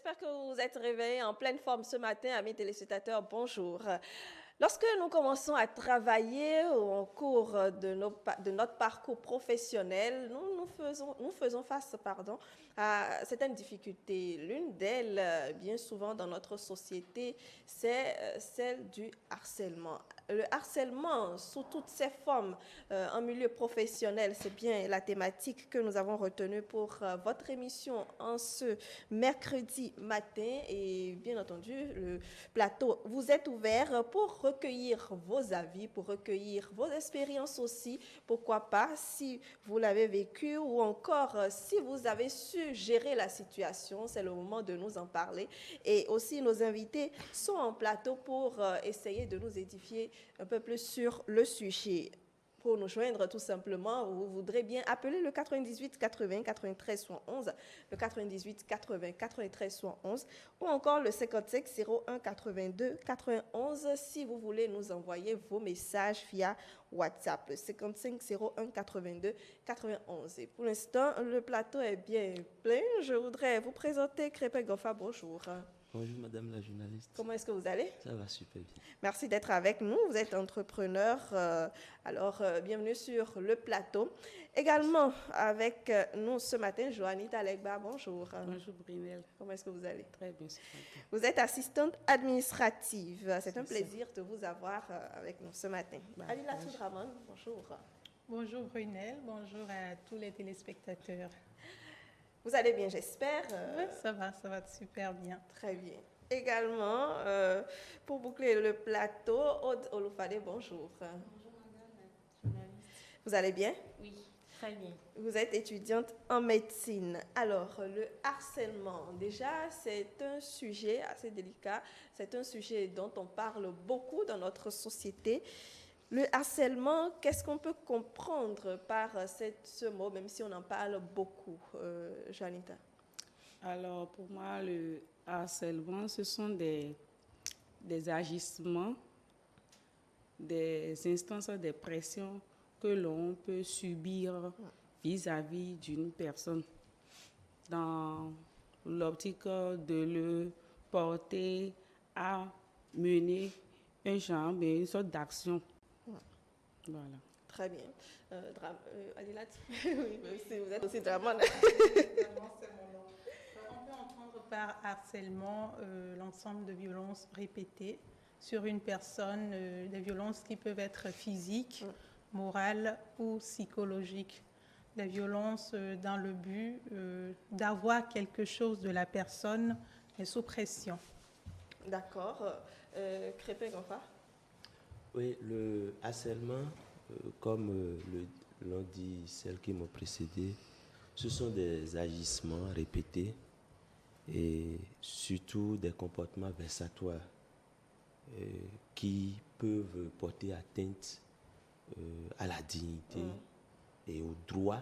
J'espère que vous êtes réveillés en pleine forme ce matin, amis téléspectateurs. Bonjour. Lorsque nous commençons à travailler au cours de notre parcours professionnel, nous faisons face à certaines difficultés. L'une d'elles, bien souvent dans notre société, c'est celle du harcèlement. Le harcèlement sous toutes ses formes en milieu professionnel, c'est bien la thématique que nous avons retenue pour votre émission en ce mercredi matin. Et bien entendu, le plateau vous êtes ouvert pour recueillir vos avis, pour recueillir vos expériences aussi. Pourquoi pas, si vous l'avez vécu ou encore si vous avez su gérer la situation, c'est le moment de nous en parler. Et aussi, nos invités sont en plateau pour essayer de nous édifier un peu plus sur le sujet. Pour nous joindre, tout simplement, vous voudrez bien appeler le 98 80 93 71, le 98 80 93 71, ou encore le 55 01 82 91 si vous voulez nous envoyer vos messages via WhatsApp, le 55 01 82 91. Et pour l'instant, le plateau est bien plein. Je voudrais vous présenter Crépin Goffa. Bonjour. Bonjour Madame la journaliste. Comment est-ce que vous allez? Ça va super bien. Merci d'être avec nous. Vous êtes entrepreneur. Bienvenue sur le plateau. Également avec nous ce matin, Joanita Legba. Bonjour. Bonjour Brunel. Comment est-ce que vous allez? Très bien ce matin. Vous êtes assistante administrative. C'est un plaisir de vous avoir avec nous ce matin. Alila Toudraman, bonjour. Bonjour Brunel, bonjour à tous les téléspectateurs. Vous allez bien, j'espère. Oui, ça va super bien. Très bien. Également, pour boucler le plateau, Aude Olufade, bonjour. Bonjour madame la journaliste. Vous allez bien? Oui, très bien. Vous êtes étudiante en médecine. Alors, le harcèlement, déjà, c'est un sujet assez délicat. C'est un sujet dont on parle beaucoup dans notre société. Le harcèlement, qu'est-ce qu'on peut comprendre par ce mot, même si on en parle beaucoup, Janita? Alors, pour moi, le harcèlement, ce sont des agissements, des instances de pression que l'on peut subir vis-à-vis d'une personne dans l'optique de le porter à mener une sorte d'action. Voilà. Très bien. Adilat, oui, vous êtes aussi Draman. On peut entendre par harcèlement l'ensemble de violences répétées sur une personne, des violences qui peuvent être physiques, morales ou psychologiques. Des violences dans le but d'avoir quelque chose de la personne, mais sous pression. D'accord. Crépin Goffa? Oui, le harcèlement, comme l'ont dit celles qui m'ont précédé, ce sont des agissements répétés et surtout des comportements vexatoires qui peuvent porter atteinte à la dignité et aux droits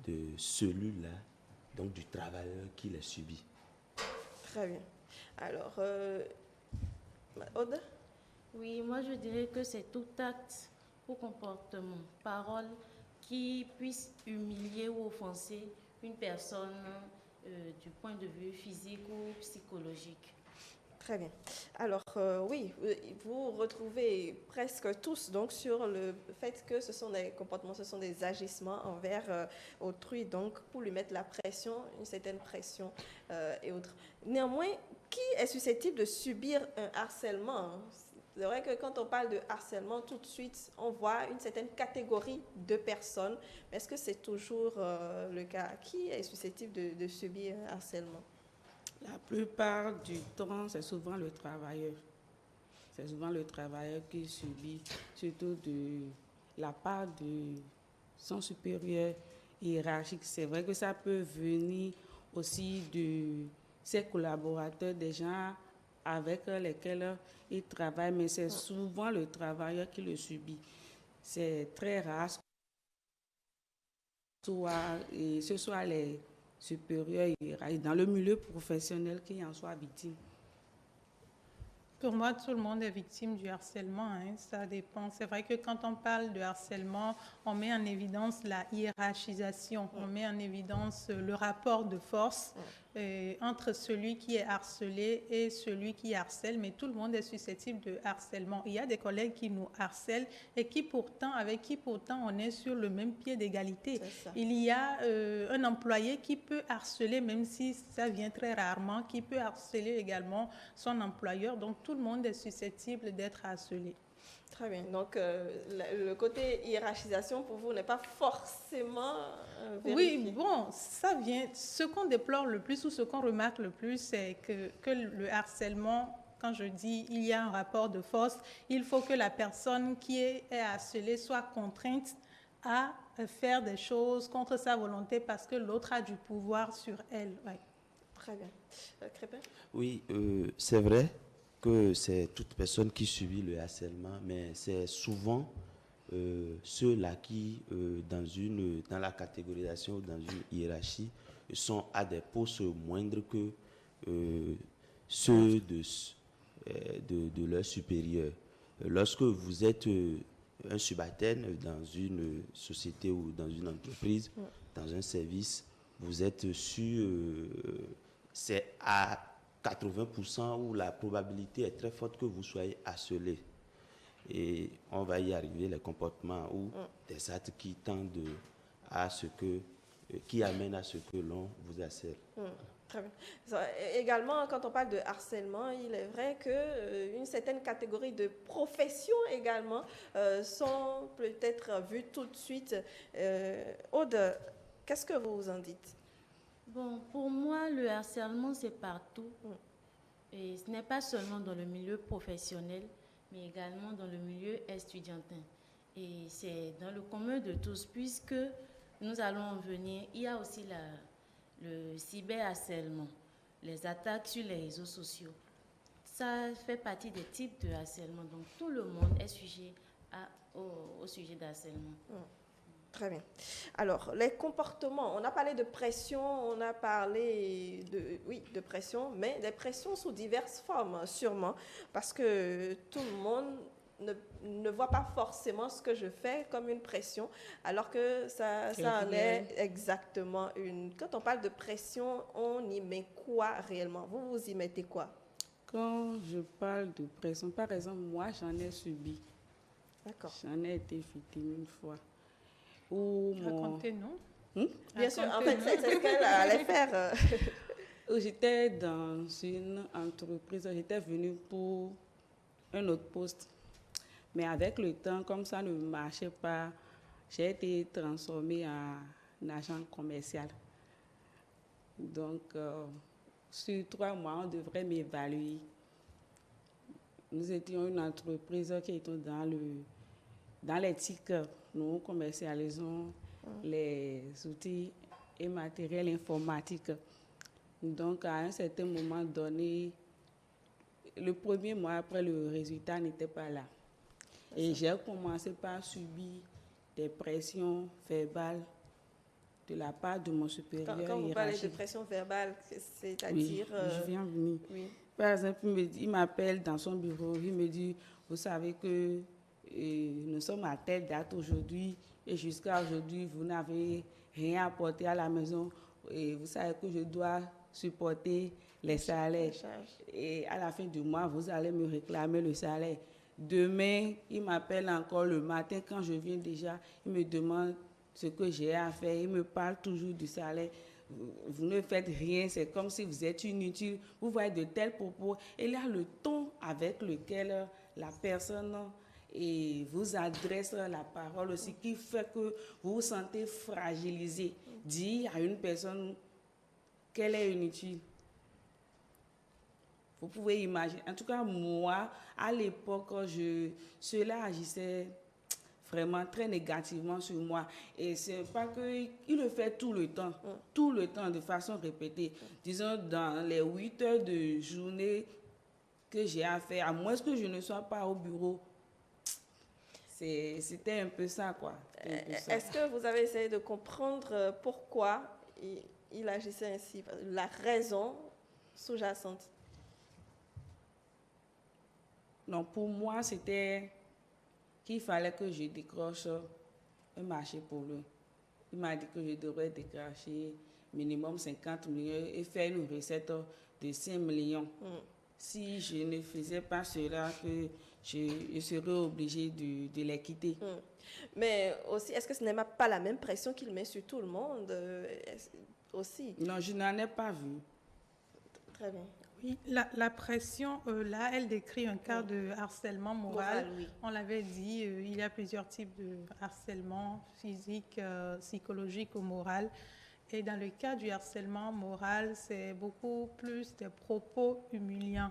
de celui-là, donc du travailleur qui les subit. Très bien. Alors, Aude? Oui, moi je dirais que c'est tout acte ou comportement, parole qui puisse humilier ou offenser une personne du point de vue physique ou psychologique. Très bien. Alors, oui, vous retrouvez presque tous donc sur le fait que ce sont des comportements, ce sont des agissements envers autrui, donc pour lui mettre la pression, une certaine pression et autres. Néanmoins, qui est susceptible de subir un harcèlement? C'est vrai que quand on parle de harcèlement, tout de suite, on voit une certaine catégorie de personnes. Mais est-ce que c'est toujours le cas? Qui est susceptible de subir un harcèlement? La plupart du temps, c'est souvent le travailleur. C'est souvent le travailleur qui subit, surtout de la part de son supérieur hiérarchique. C'est vrai que ça peut venir aussi de ses collaborateurs, des gens avec lesquels il travaille, mais c'est souvent le travailleur qui le subit. C'est très rare que ce soit les supérieurs hiérarchiques dans le milieu professionnel qui en soient victimes. Pour moi, tout le monde est victime du harcèlement, hein. Ça dépend. C'est vrai que quand on parle de harcèlement, on met en évidence la hiérarchisation, on met en évidence le rapport de force entre celui qui est harcelé et celui qui harcèle, mais tout le monde est susceptible de harcèlement. Il y a des collègues qui nous harcèlent et avec qui pourtant on est sur le même pied d'égalité. Il y a un employé qui peut harceler, même si ça vient très rarement, qui peut harceler également son employeur. Donc tout le monde est susceptible d'être harcelé. Très bien. Donc, le côté hiérarchisation, pour vous, n'est pas forcément vérifié. Oui, bon, ça vient... Ce qu'on déplore le plus ou ce qu'on remarque le plus, c'est que le harcèlement, quand je dis il y a un rapport de force, il faut que la personne qui est harcelée soit contrainte à faire des choses contre sa volonté parce que l'autre a du pouvoir sur elle. Ouais. Très bien. Crépin? Oui, c'est vrai que c'est toute personne qui subit le harcèlement, mais c'est souvent ceux-là qui, dans la catégorisation, dans une hiérarchie, sont à des postes moindres que ceux de leurs supérieurs. Lorsque vous êtes un subalterne dans une société ou dans une entreprise, dans un service, vous êtes sur... c'est à 80% où la probabilité est très forte que vous soyez harcelé. Et on va y arriver, les comportements ou des actes qui tendent qui amènent à ce que l'on vous harcèle. Très bien. Également, quand on parle de harcèlement, il est vrai qu'une certaine catégorie de professions également sont peut-être vues tout de suite. Aude, qu'est-ce que vous en dites? Bon, pour moi, le harcèlement, c'est partout. Et ce n'est pas seulement dans le milieu professionnel, mais également dans le milieu estudiantin. Et c'est dans le commun de tous, puisque nous allons en venir. Il y a aussi le cyberharcèlement, les attaques sur les réseaux sociaux. Ça fait partie des types de harcèlement. Donc, tout le monde est sujet au sujet d'harcèlement. Très bien. Alors, les comportements, on a parlé de pression, on a parlé de pression, mais des pressions sous diverses formes, sûrement, parce que tout le monde ne voit pas forcément ce que je fais comme une pression, alors que ça en est exactement une. Quand on parle de pression, on y met quoi réellement? Vous y mettez quoi? Quand je parle de pression, par exemple, moi, j'en ai subi. D'accord. J'en ai été victime une fois. Racontez-nous. Bien sûr, en fait, c'est ce qu'elle allait faire. J'étais dans une entreprise, j'étais venue pour un autre poste. Mais avec le temps, comme ça ne marchait pas, j'ai été transformée en agent commercial. Donc, sur 3 mois, on devrait m'évaluer. Nous étions une entreprise qui était dans les TIC. Nous commercialisons les outils et matériels informatiques. Donc, à un certain moment donné, le premier mois après, le résultat n'était pas là. Et j'ai commencé par subir des pressions verbales de la part de mon supérieur hiérarchique. Quand vous parlez de pression verbale, c'est-à-dire... Oui, je viens venir. Oui. Par exemple, il m'appelle dans son bureau, il me dit, vous savez que nous sommes à telle date aujourd'hui et jusqu'à aujourd'hui, vous n'avez rien apporté à la maison et vous savez que je dois supporter les salaires. Et à la fin du mois, vous allez me réclamer le salaire. Demain, il m'appelle encore le matin quand je viens déjà, il me demande ce que j'ai à faire, il me parle toujours du salaire. Vous ne faites rien, c'est comme si vous êtes inutile, vous voyez de tels propos. Et là, le ton avec lequel la personne vous adresse la parole aussi, qui fait que vous vous sentez fragilisé. Dire à une personne qu'elle est inutile. Vous pouvez imaginer. En tout cas, moi, à l'époque, cela agissait vraiment très négativement sur moi. Et c'est pas qu'il le fait tout le temps, de façon répétée. Disons, dans les 8 heures de journée que j'ai à faire, à moins que je ne sois pas au bureau, c'était un peu ça, quoi. Est-ce que vous avez essayé de comprendre pourquoi il agissait ainsi, la raison sous-jacente? Non, pour moi, c'était qu'il fallait que je décroche un marché pour lui. Il m'a dit que je devrais décrocher minimum 50 millions et faire une recette de 5 millions. Si je ne faisais pas cela, que je serais obligée de les quitter. Mais aussi, est-ce que ce n'est pas la même pression qu'il met sur tout le monde aussi? Non, je n'en ai pas vu. Très bien. Oui, la pression, là, elle décrit un cas de harcèlement moral. Oui. On l'avait dit, il y a plusieurs types de harcèlement physique, psychologique ou moral. Et dans le cas du harcèlement moral, c'est beaucoup plus des propos humiliants.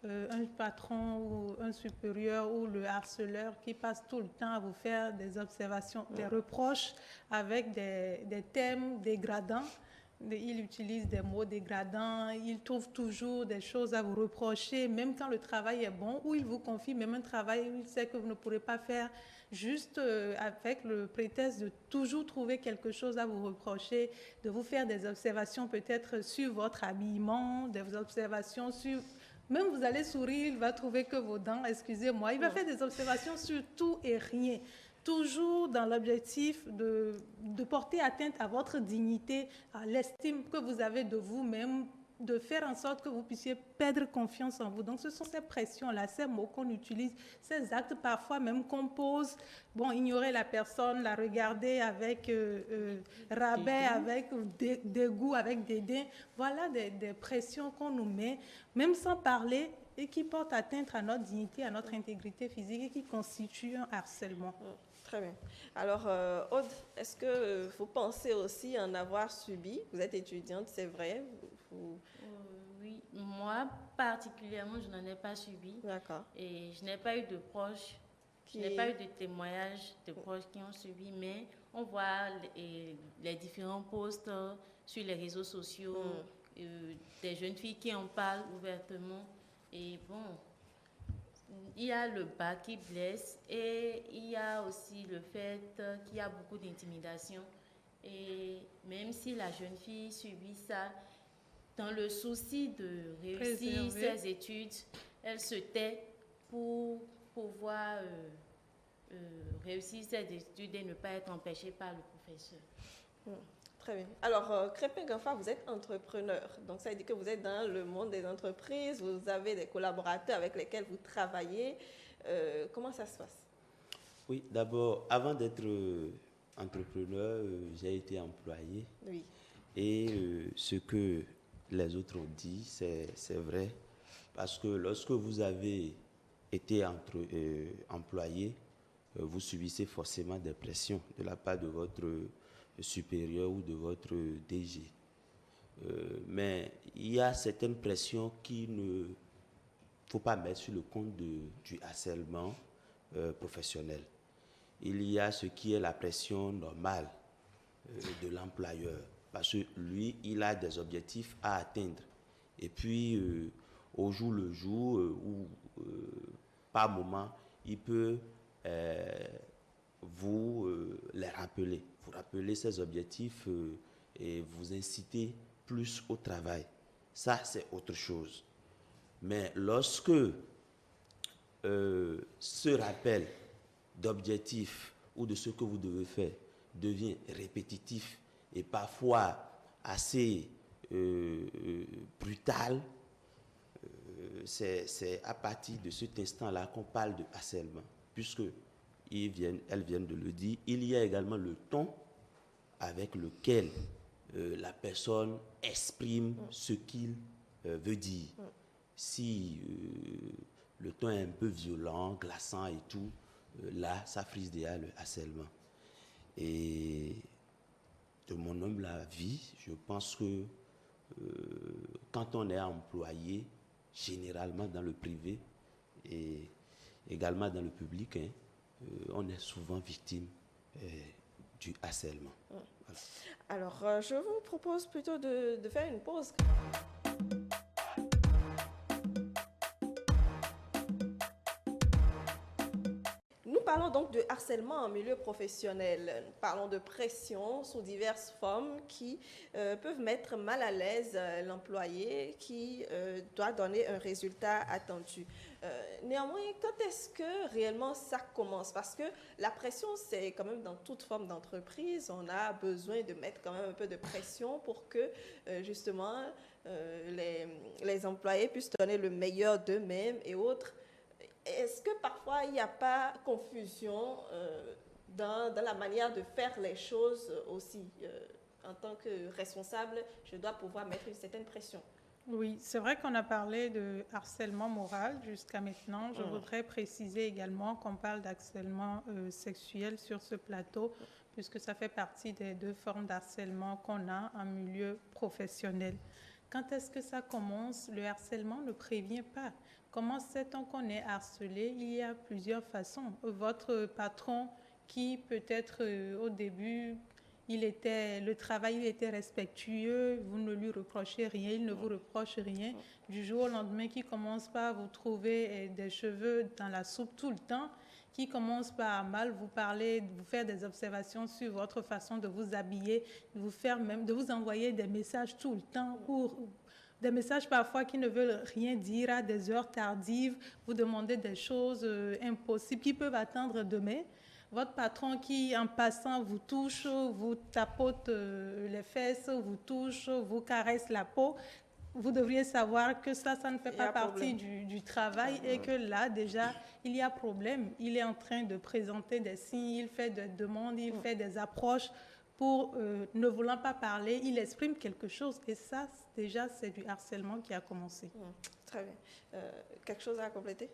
Un patron ou un supérieur ou le harceleur qui passe tout le temps à vous faire des observations, des reproches avec des thèmes dégradants. Il utilise des mots dégradants, il trouve toujours des choses à vous reprocher, même quand le travail est bon, ou il vous confie même un travail où il sait que vous ne pourrez pas faire, juste avec le prétexte de toujours trouver quelque chose à vous reprocher, de vous faire des observations peut-être sur votre habillement, des observations sur... Même vous allez sourire, il va trouver que vos dents, excusez-moi, il va faire des observations sur tout et rien. Toujours dans l'objectif de porter atteinte à votre dignité, à l'estime que vous avez de vous-même, de faire en sorte que vous puissiez perdre confiance en vous. Donc, ce sont ces pressions-là, ces mots qu'on utilise, ces actes parfois même qu'on pose. Bon, ignorer la personne, la regarder avec rabais, avec dégoût, avec dédain. Voilà des pressions qu'on nous met, même sans parler, et qui portent atteinte à notre dignité, à notre intégrité physique et qui constituent un harcèlement. Très bien. Alors, Aude, est-ce que vous pensez aussi en avoir subi? Vous êtes étudiante, c'est vrai? Oui, moi particulièrement, je n'en ai pas subi. D'accord. Et je n'ai pas eu de proches, je n'ai pas eu de témoignages de proches qui ont subi, mais on voit les différents posts sur les réseaux sociaux, des jeunes filles qui en parlent ouvertement. Et bon, il y a le bas qui blesse et il y a aussi le fait qu'il y a beaucoup d'intimidation. Et même si la jeune fille subit ça, dans le souci de réussir ses études, elle se tait pour pouvoir réussir ses études et ne pas être empêchée par le professeur. Très bien. Alors, Crépin Gafa, vous êtes entrepreneur. Donc, ça veut dire que vous êtes dans le monde des entreprises, vous avez des collaborateurs avec lesquels vous travaillez. Comment ça se passe? Oui, d'abord, avant d'être entrepreneur, j'ai été employé. Oui. Et ce que les autres ont dit, c'est vrai. Parce que lorsque vous avez été employé, vous subissez forcément des pressions de la part de votre supérieur ou de votre DG. Mais il y a certaines pressions qu'il ne faut pas mettre sur le compte du harcèlement professionnel. Il y a ce qui est la pression normale de l'employeur, parce que lui, il a des objectifs à atteindre. Et puis, au jour le jour, ou par moment, il peut vous les rappeler. Vous rappeler ces objectifs et vous inciter plus au travail. Ça, c'est autre chose. Mais lorsque ce rappel d'objectifs ou de ce que vous devez faire devient répétitif et parfois assez brutal, c'est à partir de cet instant-là qu'on parle de harcèlement, puisque elles viennent de le dire. Il y a également le ton avec lequel la personne exprime ce qu'il veut dire. Si le ton est un peu violent, glaçant et tout, là, ça frise déjà le harcèlement. Et de mon humble avis, je pense que quand on est employé, généralement dans le privé et également dans le public, on est souvent victime du harcèlement. Voilà. Alors, je vous propose plutôt de faire une pause. Nous parlons donc de harcèlement en milieu professionnel. Nous parlons de pression sous diverses formes qui peuvent mettre mal à l'aise l'employé qui doit donner un résultat attendu. Néanmoins, quand est-ce que réellement ça commence? Parce que la pression, c'est quand même dans toute forme d'entreprise. On a besoin de mettre quand même un peu de pression pour que justement les employés puissent donner le meilleur d'eux-mêmes et autres. Est-ce que parfois il n'y a pas confusion dans la manière de faire les choses aussi? En tant que responsable, je dois pouvoir mettre une certaine pression. Oui, c'est vrai qu'on a parlé de harcèlement moral jusqu'à maintenant. Je voudrais préciser également qu'on parle d'harcèlement sexuel sur ce plateau, puisque ça fait partie des deux formes d'harcèlement qu'on a en milieu professionnel. Quand est-ce que ça commence? Le harcèlement ne prévient pas. Comment sait-on qu'on est harcelé? Il y a plusieurs façons. Votre patron qui peut-être au début, le travail il était respectueux, vous ne lui reprochez rien, il ne vous reproche rien. Du jour au lendemain, qui commence par vous trouver des cheveux dans la soupe tout le temps, qui commence par mal vous parler, vous faire des observations sur votre façon de vous habiller, de vous envoyer des messages tout le temps, des messages parfois qui ne veulent rien dire à des heures tardives, vous demander des choses impossibles qui peuvent attendre demain. Votre patron qui, en passant, vous touche, vous tapote les fesses, vous touche, vous caresse la peau, vous devriez savoir que ça ne fait pas partie du travail et que là, déjà, il y a problème. Il est en train de présenter des signes, il fait des demandes, il fait des approches pour ne voulant pas parler, il exprime quelque chose. Et ça, déjà, c'est du harcèlement qui a commencé. Très bien. Quelque chose à compléter?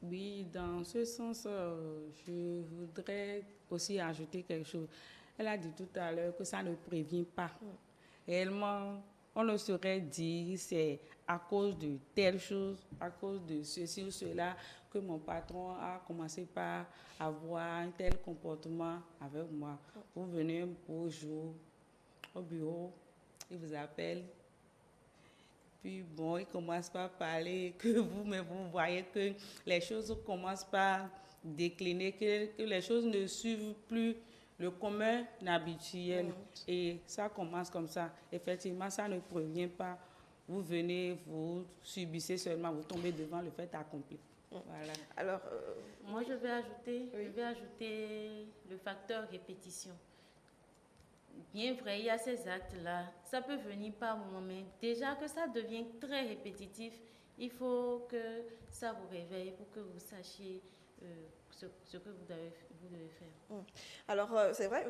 Oui, dans ce sens, je voudrais aussi ajouter quelque chose. Elle a dit tout à l'heure que ça ne prévient pas. Réellement, on ne saurait dire c'est à cause de telle chose, à cause de ceci ou cela, que mon patron a commencé par avoir un tel comportement avec moi. Vous venez un beau jour au bureau, il vous appelle. Puis bon, il commence par parler, que vous voyez que les choses commencent par décliner, que les choses ne suivent plus le commun habituel. Et ça commence comme ça. Effectivement, ça ne prévient pas. Vous venez, vous subissez seulement, vous tombez devant le fait accompli. Voilà. Alors, moi, je vais ajouter le facteur répétition. Bien vrai, il y a ces actes-là. Ça peut venir par moment, mais déjà que ça devient très répétitif, il faut que ça vous réveille pour que vous sachiez ce que vous devez faire. Alors, c'est vrai,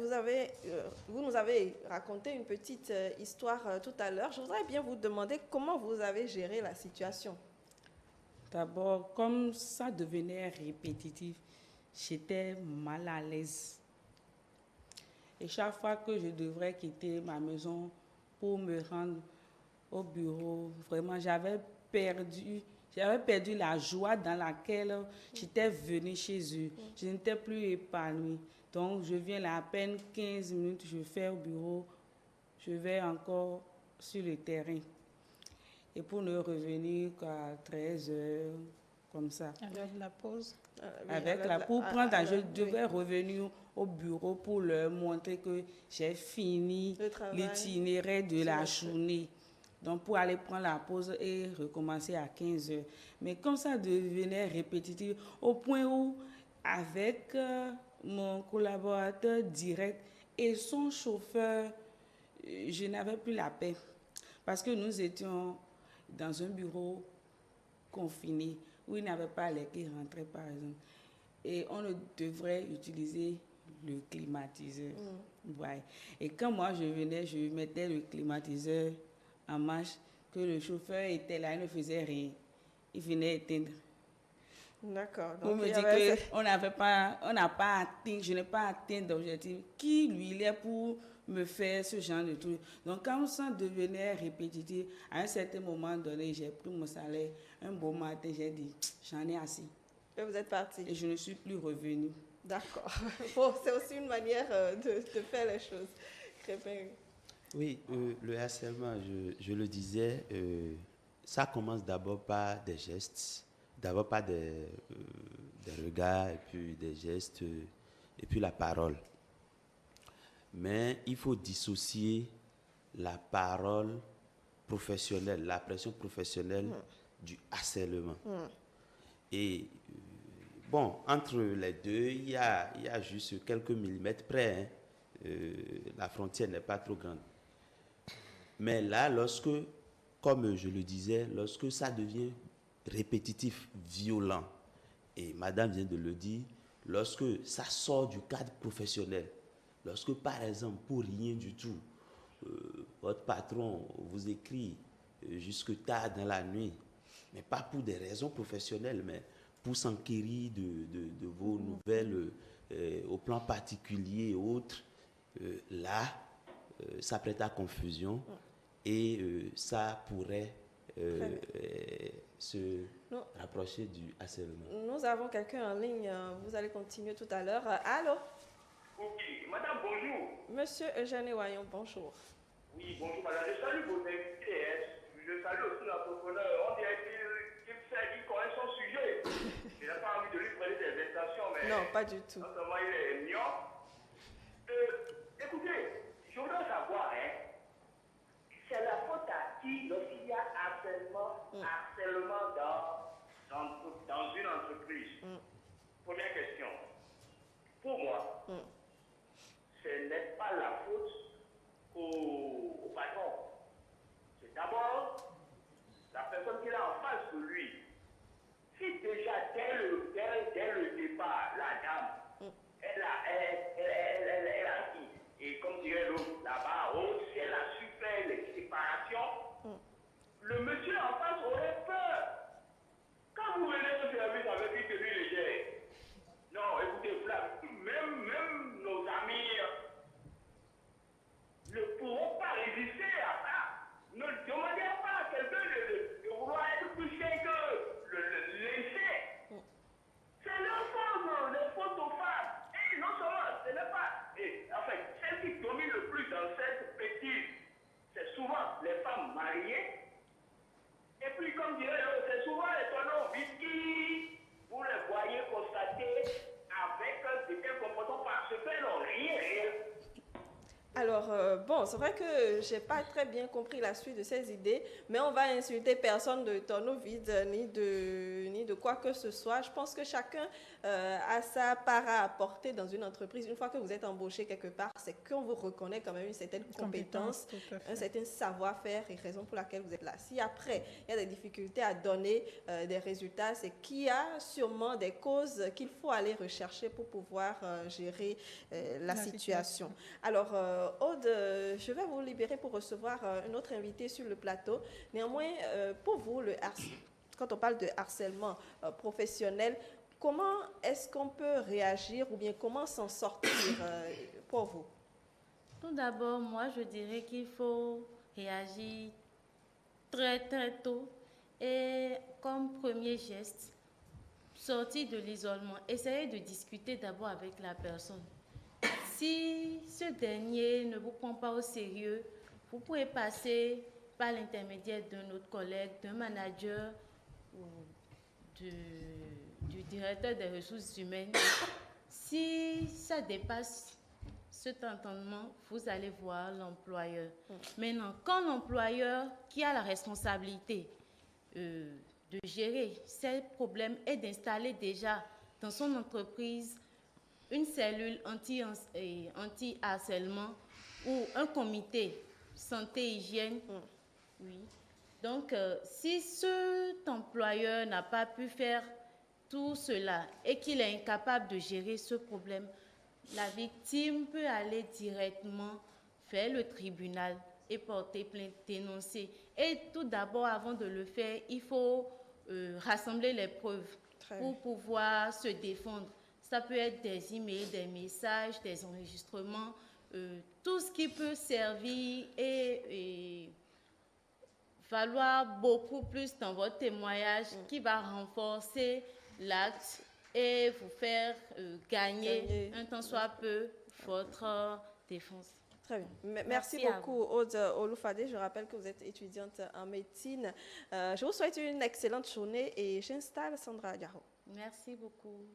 vous nous avez raconté une petite histoire tout à l'heure. Je voudrais bien vous demander comment vous avez géré la situation. D'abord, comme ça devenait répétitif, j'étais mal à l'aise. Et chaque fois que je devrais quitter ma maison pour me rendre au bureau, vraiment, j'avais perdu la joie dans laquelle j'étais venue chez eux. Je n'étais plus épanouie. Donc, je viens là à peine 15 minutes, je fais au bureau, je vais encore sur le terrain. Et pour ne revenir qu'à 13 heures, comme ça. Avec la pause. Je devais revenir au bureau pour leur montrer que j'ai fini l'itinéraire de la journée. Donc, pour aller prendre la pause et recommencer à 15 heures. Mais comme ça devenait répétitif, au point où, avec mon collaborateur direct et son chauffeur, je n'avais plus la paix. Parce que nous étions dans un bureau confiné, où il n'y avait pas l'air qui rentrait, par exemple. Et on ne devrait utiliser le climatiseur. Ouais. Et quand moi je venais, je mettais le climatiseur en marche, que le chauffeur était là, il ne faisait rien. Il venait éteindre. D'accord. On me dit que je n'ai pas atteint d'objectif. Qui lui il est pour me faire ce genre de truc? Donc quand ça devenait répétitif, à un certain moment donné, j'ai pris mon salaire. Un beau matin, j'ai dit, j'en ai assez. Et vous êtes parti. Et je ne suis plus revenue. D'accord. Bon, c'est aussi une manière de faire les choses. Crépin. Oui, le harcèlement, je le disais, ça commence d'abord par des gestes d'abord par des regards, et puis des gestes, et puis la parole. Mais il faut dissocier la parole professionnelle, la pression professionnelle du harcèlement. Et bon, entre les deux, il y a juste quelques millimètres près. Hein. La frontière n'est pas trop grande. Mais là, lorsque, comme je le disais, lorsque ça devient répétitif, violent, et madame vient de le dire, lorsque ça sort du cadre professionnel, lorsque par exemple, pour rien du tout, votre patron vous écrit jusque tard dans la nuit, mais pas pour des raisons professionnelles, mais pour s'enquérir de vos nouvelles au plan particulier et autres, là, ça prête à confusion et ça pourrait se rapprocher du harcèlement. Nous avons quelqu'un en ligne, vous allez continuer tout à l'heure. Allô? Oui, madame, bonjour. Monsieur Eugène Wayon, bonjour. Oui, bonjour, madame. Je salue vos invités. Je salue aussi l'entrepreneur. On dirait qu'il connaît son sujet. Je n'ai pas envie de lui prêter des intentions, mais... Non, pas du tout. Non seulement il est mignon. Écoutez, je voudrais savoir, c'est la faute à qui lorsqu'il y a harcèlement dans une entreprise? Première question. Pour moi, ce n'est pas la faute au patron. C'est d'abord la personne qui est en face de lui. Si déjà dès le départ, la dame, elle a dit, et comme dirait l'autre là-bas, si elle a su faire les séparations, le monsieur en face aurait peur. Quand vous venez au service avec une tenue légère, non, écoutez, même nos amis ne pourront pas résister à ça. Ne demandez pas à quelqu'un de vouloir être plus cher que l'essai. C'est leur faute, les fautes aux femmes. Et non seulement, ce n'est pas. Et, en fait, celle qui domine le plus dans cette bêtise, c'est souvent les femmes mariées. Et puis, comme dirait l'autre, c'est souvent les tonneaux vides qui, vous les voyez constater avec de tels comportements parce qu'elles n'ont rien réel. Alors, bon, c'est vrai que je n'ai pas très bien compris la suite de ces idées, mais on va insulter personne de tonneau vide, ni de quoi que ce soit. Je pense que chacun a sa part à apporter dans une entreprise. Une fois que vous êtes embauché quelque part, c'est qu'on vous reconnaît quand même une certaine compétence, un certain savoir-faire et raison pour laquelle vous êtes là. Si après, il y a des difficultés à donner des résultats, c'est qu'il y a sûrement des causes qu'il faut aller rechercher pour pouvoir gérer la situation. Alors, Aude, je vais vous libérer pour recevoir un autre invité sur le plateau. Néanmoins, pour vous, quand on parle de harcèlement professionnel, comment est-ce qu'on peut réagir ou bien comment s'en sortir pour vous? Tout d'abord, moi, je dirais qu'il faut réagir très, très tôt. Et comme premier geste, sortir de l'isolement. Essayez de discuter d'abord avec la personne. Si ce dernier ne vous prend pas au sérieux, vous pouvez passer par l'intermédiaire d'un autre collègue, d'un manager ou du directeur des ressources humaines. Si ça dépasse cet entendement, vous allez voir l'employeur. Maintenant, quand l'employeur qui a la responsabilité de gérer ces problèmes et d'installer déjà dans son entreprise une cellule anti-harcèlement ou un comité santé-hygiène. Oui. Donc, si cet employeur n'a pas pu faire tout cela et qu'il est incapable de gérer ce problème, la victime peut aller directement vers le tribunal et porter plainte, dénoncer. Et tout d'abord, avant de le faire, il faut rassembler les preuves pour pouvoir se défendre. Ça peut être des emails, des messages, des enregistrements, tout ce qui peut servir et valoir beaucoup plus dans votre témoignage qui va renforcer l'acte et vous faire gagner un tant soit peu votre défense. Très bien. Merci Merci à beaucoup, Aude Oloufade. Je rappelle que vous êtes étudiante en médecine. Je vous souhaite une excellente journée et j'installe Sandra Diarro. Merci beaucoup.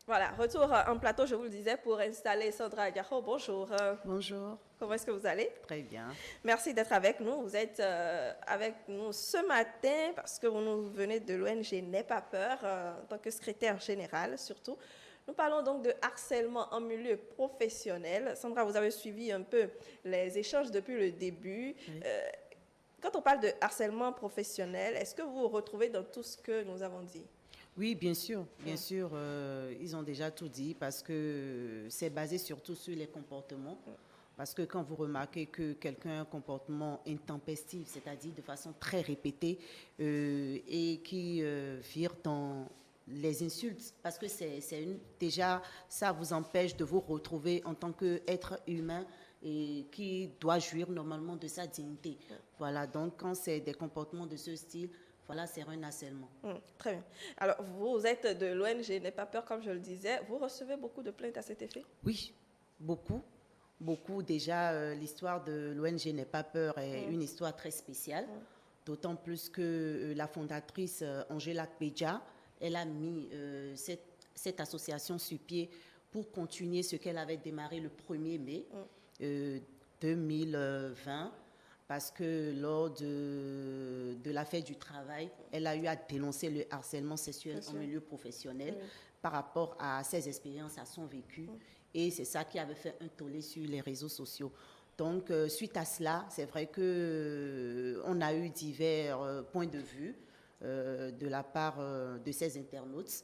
Voilà, retour en plateau, je vous le disais, pour installer Sandra Diarro. Bonjour. Bonjour. Comment est-ce que vous allez? Très bien. Merci d'être avec nous. Vous êtes avec nous ce matin parce que vous nous venez de l'ONG N'aie pas peur, en tant que secrétaire général surtout. Nous parlons donc de harcèlement en milieu professionnel. Sandra, vous avez suivi un peu les échanges depuis le début. Oui. Quand on parle de harcèlement professionnel, est-ce que vous vous retrouvez dans tout ce que nous avons dit? Oui, bien sûr, ils ont déjà tout dit parce que c'est basé surtout sur les comportements. Parce que quand vous remarquez que quelqu'un a un comportement intempestif, c'est-à-dire de façon très répétée et qui vire dans les insultes, parce que déjà, ça vous empêche de vous retrouver en tant qu'être humain et qui doit jouir normalement de sa dignité. Voilà, donc quand c'est des comportements de ce style, voilà, c'est un harcèlement. Très bien. Alors, vous êtes de l'ONG N'aie pas peur, comme je le disais. Vous recevez beaucoup de plaintes à cet effet? Oui, beaucoup. Beaucoup. Déjà, l'histoire de l'ONG N'aie pas peur est une histoire très spéciale. D'autant plus que la fondatrice Angela Kpeja, elle a mis cette association sur pied pour continuer ce qu'elle avait démarré le 1er mai 2020. Parce que lors de la fête du travail, elle a eu à dénoncer le harcèlement sexuel en milieu professionnel par rapport à ses expériences, à son vécu. Et c'est ça qui avait fait un tollé sur les réseaux sociaux. Donc, suite à cela, c'est vrai qu'on a eu divers points de vue de la part de ces internautes.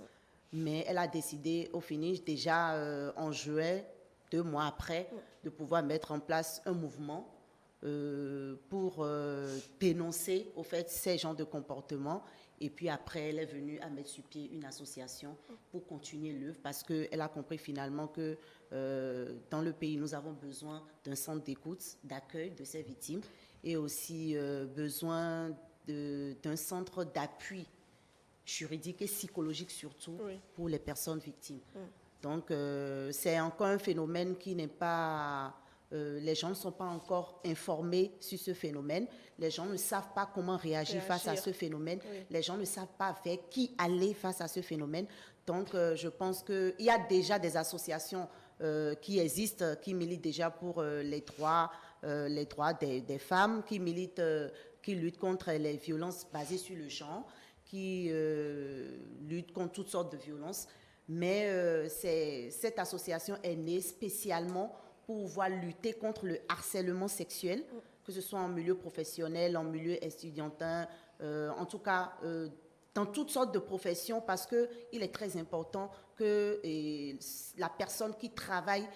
Mais elle a décidé au finish, déjà en juillet, 2 mois après, de pouvoir mettre en place un mouvement pour dénoncer au fait ces genres de comportements. Et puis après, elle est venue à mettre sur pied une association pour continuer l'œuvre parce qu'elle a compris finalement que dans le pays, nous avons besoin d'un centre d'écoute, d'accueil de ces victimes et aussi besoin d'un centre d'appui juridique et psychologique surtout pour les personnes victimes. Donc, c'est encore un phénomène qui n'est pas... les gens ne sont pas encore informés sur ce phénomène. Les gens ne savent pas comment réagir face à ce phénomène. Les gens ne savent pas vers qui aller face à ce phénomène. Donc, je pense qu'il y a déjà des associations qui existent, qui militent déjà pour les droits des femmes, qui luttent contre les violences basées sur le genre, qui luttent contre toutes sortes de violences. Mais cette association est née spécialement pour pouvoir lutter contre le harcèlement sexuel, que ce soit en milieu professionnel, en milieu estudiantin, en tout cas dans toutes sortes de professions, parce qu'il est très important que la personne qui travaille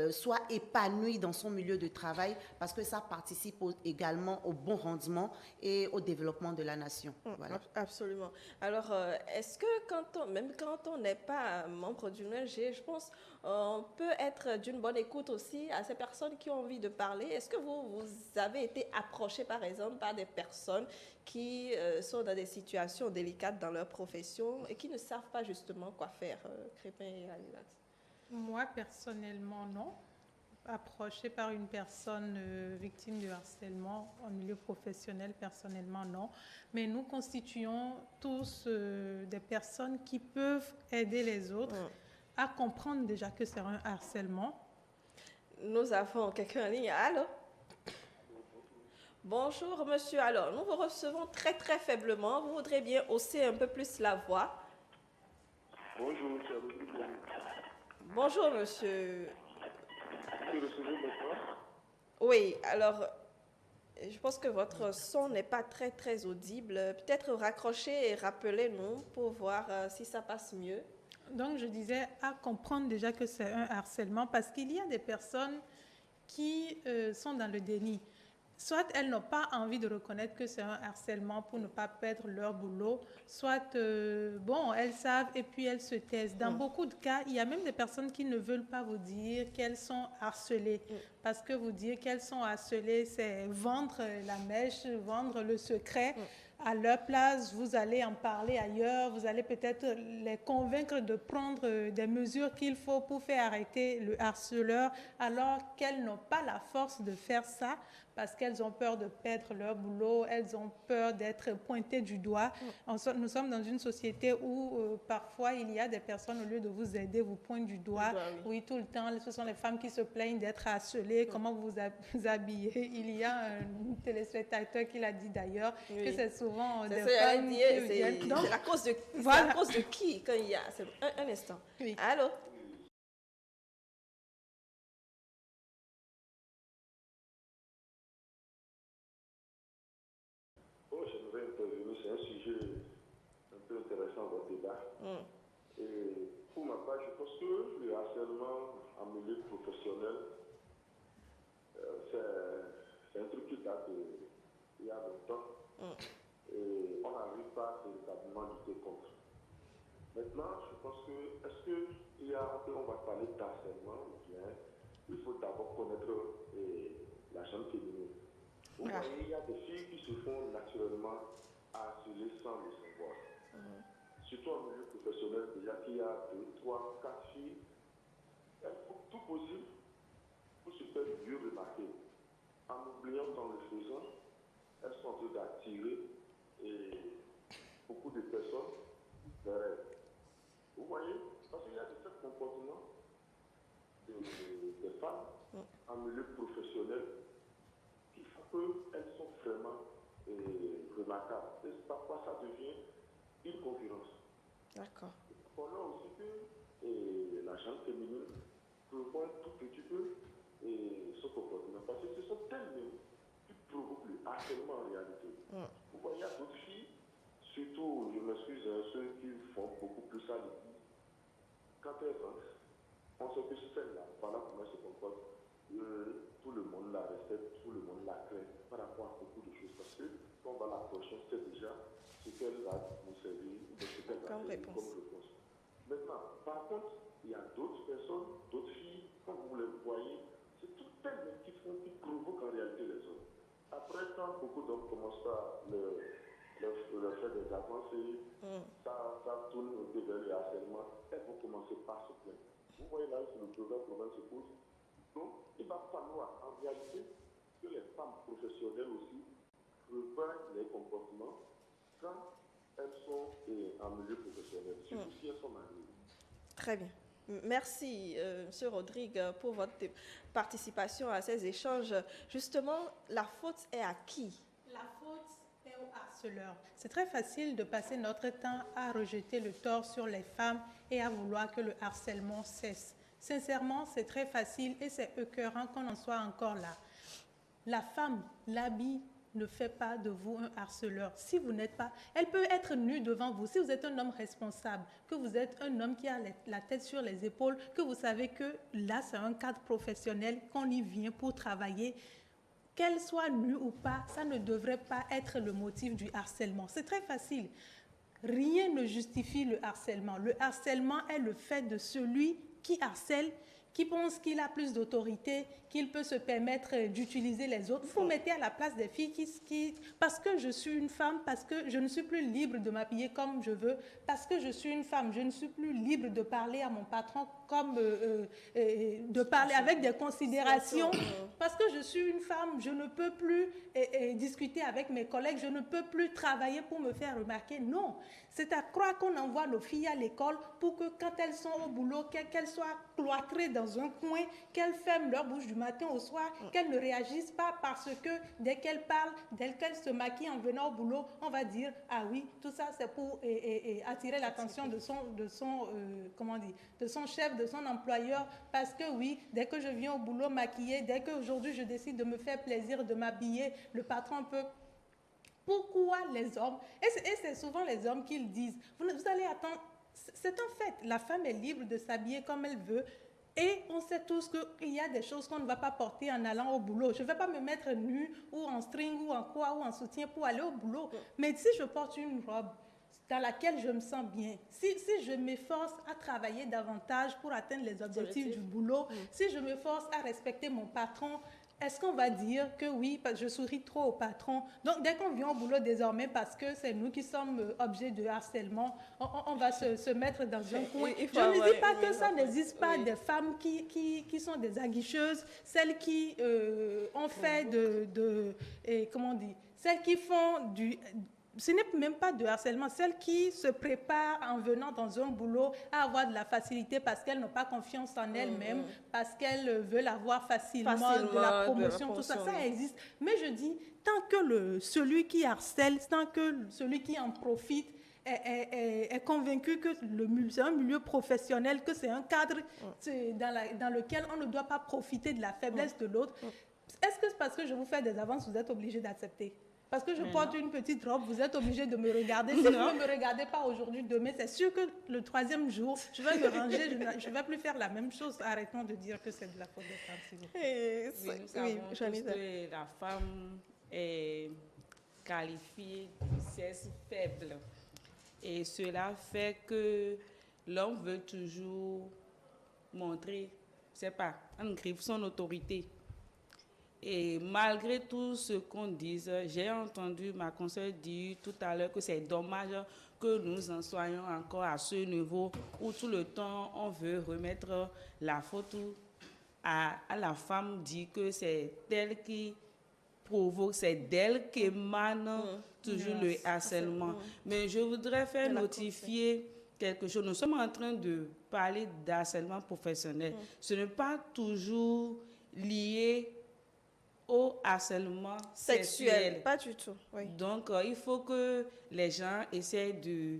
soit épanouie dans son milieu de travail, parce que ça participe également au bon rendement et au développement de la nation. Voilà. Absolument. Alors, est-ce que même quand on n'est pas membre d'une ONG, je pense on peut être d'une bonne écoute aussi à ces personnes qui ont envie de parler? Est-ce que vous avez été approché, par exemple, par des personnes qui sont dans des situations délicates dans leur profession et qui ne savent pas justement quoi faire, Crépin et Alilat? Moi, personnellement, non. Approché par une personne victime de harcèlement en milieu professionnel, personnellement, non. Mais nous constituons tous des personnes qui peuvent aider les autres à comprendre déjà que c'est un harcèlement. Nous avons quelqu'un en ligne. Allô? Bonjour, monsieur. Alors, nous vous recevons très, très faiblement. Vous voudrez bien hausser un peu plus la voix. Bonjour, c'est Rodrigue. Bonjour, monsieur. Vous recevez maintenant? Oui, alors, je pense que votre son n'est pas très, très audible. Peut-être raccrochez et rappelez-nous pour voir si ça passe mieux. Donc, je disais à comprendre déjà que c'est un harcèlement parce qu'il y a des personnes qui sont dans le déni. Soit elles n'ont pas envie de reconnaître que c'est un harcèlement pour ne pas perdre leur boulot, soit, elles savent et puis elles se taisent. Dans beaucoup de cas, il y a même des personnes qui ne veulent pas vous dire qu'elles sont harcelées. Parce que vous dire qu'elles sont harcelées, c'est vendre la mèche, vendre le secret, à leur place, vous allez en parler ailleurs, vous allez peut-être les convaincre de prendre des mesures qu'il faut pour faire arrêter le harceleur, alors qu'elles n'ont pas la force de faire ça parce qu'elles ont peur de perdre leur boulot, elles ont peur d'être pointées du doigt. Nous sommes dans une société où parfois il y a des personnes, au lieu de vous aider, vous pointent du doigt. Oui, tout le temps, ce sont les femmes qui se plaignent d'être harcelées, comment vous vous habillez. Il y a un téléspectateur qui l'a dit d'ailleurs, que c'est souvent des femmes qui viennent. C'est la cause de, voilà. La cause de qui quand il y a... Un instant. Oui. Allô? J'aimerais intervenir, c'est un sujet un peu intéressant dans le débat. Et pour ma part, je pense que le harcèlement en milieu professionnel, c'est un truc qui date il y a longtemps. Et on n'arrive pas véritablement à lutter contre. Maintenant, je pense que, est-ce qu'on va parler d'harcèlement ou bien il faut d'abord connaître la gente féminine. Vous voyez, il y a des filles qui se font naturellement harceler sans le savoir. Surtout en milieu professionnel, déjà qu'il y a 2, 3, 4 filles, elles font tout possible pour se faire mieux remarquer. En oubliant qu'en le faisant, elles sont en train d'attirer beaucoup de personnes vers elles. Vous voyez, parce qu'il y a de tels comportements des femmes en milieu professionnel qui font qu'elles sont vraiment remarquables. Et parfois, ça devient une concurrence. D'accord. Voilà aussi que la gente féminine revoit un tout petit peu ce comportement. Parce que ce sont elles-mêmes qui provoquent le harcèlement en réalité. Vous voyez, il y a d'autres filles, surtout, je m'excuse, ceux qui font beaucoup plus ça l'église, quand elles rentrent, on sait que celle-là, voilà comment elle se comporte, tout le monde la respecte, tout le monde la craint par rapport à beaucoup de choses. Parce que quand on va l'approcher, on sait déjà ce qu'elle va nous servir, ce qu'elle va faire comme réponse. Maintenant, par contre, il y a d'autres personnes, d'autres filles, quand vous les voyez, c'est toutes elles qui provoquent en réalité les hommes. Après, quand beaucoup d'hommes commencent à leur faire des avancées, ça tourne un peu vers le harcèlement, elles vont commencer par se plaindre. Vous voyez là, c'est le problème se pose. Donc, il va falloir en réalité que les femmes professionnelles aussi revoient les comportements quand elles sont en milieu professionnel, surtout si elles sont mariées. Très bien. Merci, M. Rodrigue, pour votre participation à ces échanges. Justement, la faute est à qui? La faute est au harceleur. C'est très facile de passer notre temps à rejeter le tort sur les femmes et à vouloir que le harcèlement cesse. Sincèrement, c'est très facile et c'est écœurant qu'on en soit encore là. La femme, l'habit, ne fait pas de vous un harceleur. Si vous n'êtes pas, elle peut être nue devant vous. Si vous êtes un homme responsable, que vous êtes un homme qui a la tête sur les épaules, que vous savez que là, c'est un cadre professionnel, qu'on y vient pour travailler, qu'elle soit nue ou pas, ça ne devrait pas être le motif du harcèlement. C'est très facile. Rien ne justifie le harcèlement. Le harcèlement est le fait de celui qui harcèle, qui pense qu'il a plus d'autorité, qu'il peut se permettre d'utiliser les autres. Vous mettez à la place des filles parce que je suis une femme, parce que je ne suis plus libre de m'habiller comme je veux, parce que je suis une femme, je ne suis plus libre de parler à mon patron comme de parler avec des considérations, parce que je suis une femme, je ne peux plus discuter avec mes collègues, je ne peux plus travailler pour me faire remarquer. Non, c'est à croire qu'on envoie nos filles à l'école pour que quand elles sont au boulot, qu'elles soient cloîtrées dans un coin, qu'elles ferment leur bouche du matin au soir, qu'elles ne réagissent pas parce que dès qu'elles parlent, dès qu'elles se maquillent en venant au boulot, on va dire « Ah oui, tout ça c'est pour attirer l'attention de son chef, de son employeur, parce que oui, dès que je viens au boulot maquillée, dès qu'aujourd'hui je décide de me faire plaisir, de m'habiller, le patron peut... » Pourquoi les hommes, et c'est souvent les hommes qui le disent, vous allez attendre, c'est un fait, la femme est libre de s'habiller comme elle veut, et on sait tous qu'il y a des choses qu'on ne va pas porter en allant au boulot. Je ne vais pas me mettre nue ou en string ou en quoi ou en soutien pour aller au boulot. Mais si je porte une robe dans laquelle je me sens bien, si je m'efforce à travailler davantage pour atteindre les objectifs du boulot, si je m'efforce à respecter mon patron, est-ce qu'on va dire que oui, parce que je souris trop au patron? Donc, dès qu'on vient au boulot désormais, parce que c'est nous qui sommes objets de harcèlement, on va se mettre dans un coin. Je ne dis pas que ça n'existe pas des femmes qui sont des aguicheuses, celles qui ont fait comment on dit, celles qui font du... Ce n'est même pas de harcèlement, celles qui se préparent en venant dans un boulot à avoir de la facilité parce qu'elles n'ont pas confiance en elles-mêmes, parce qu'elles veulent avoir facilement de la promotion, tout ça, ça existe. Mais je dis, tant que celui qui harcèle, tant que celui qui en profite est convaincu que c'est un milieu professionnel, que c'est un cadre dans lequel on ne doit pas profiter de la faiblesse de l'autre, est-ce que c'est parce que je vous fais des avances, vous êtes obligé d'accepter? Parce que je porte une petite robe, vous êtes obligé de me regarder. Si vous ne me regardez pas aujourd'hui, demain, c'est sûr que le 3e jour, je vais me ranger, je ne vais plus faire la même chose. Arrêtons de dire que c'est de la faute des femmes, s'il vous plaît. Oui, nous savons tous que la femme est qualifiée de sexe faible. Et cela fait que l'homme veut toujours montrer, c'est pas, en griffe son autorité. Et malgré tout ce qu'on dise, j'ai entendu ma consoeur dire tout à l'heure que c'est dommage que nous en soyons encore à ce niveau où tout le temps on veut remettre la faute à la femme, dit que c'est elle qui provoque, c'est d'elle qu'émane toujours le harcèlement. Mais je voudrais faire notifier quelque chose. Nous sommes en train de parler d'harcèlement professionnel. Ce n'est pas toujours lié au harcèlement sexuel. Pas du tout. Oui. Donc, il faut que les gens essayent de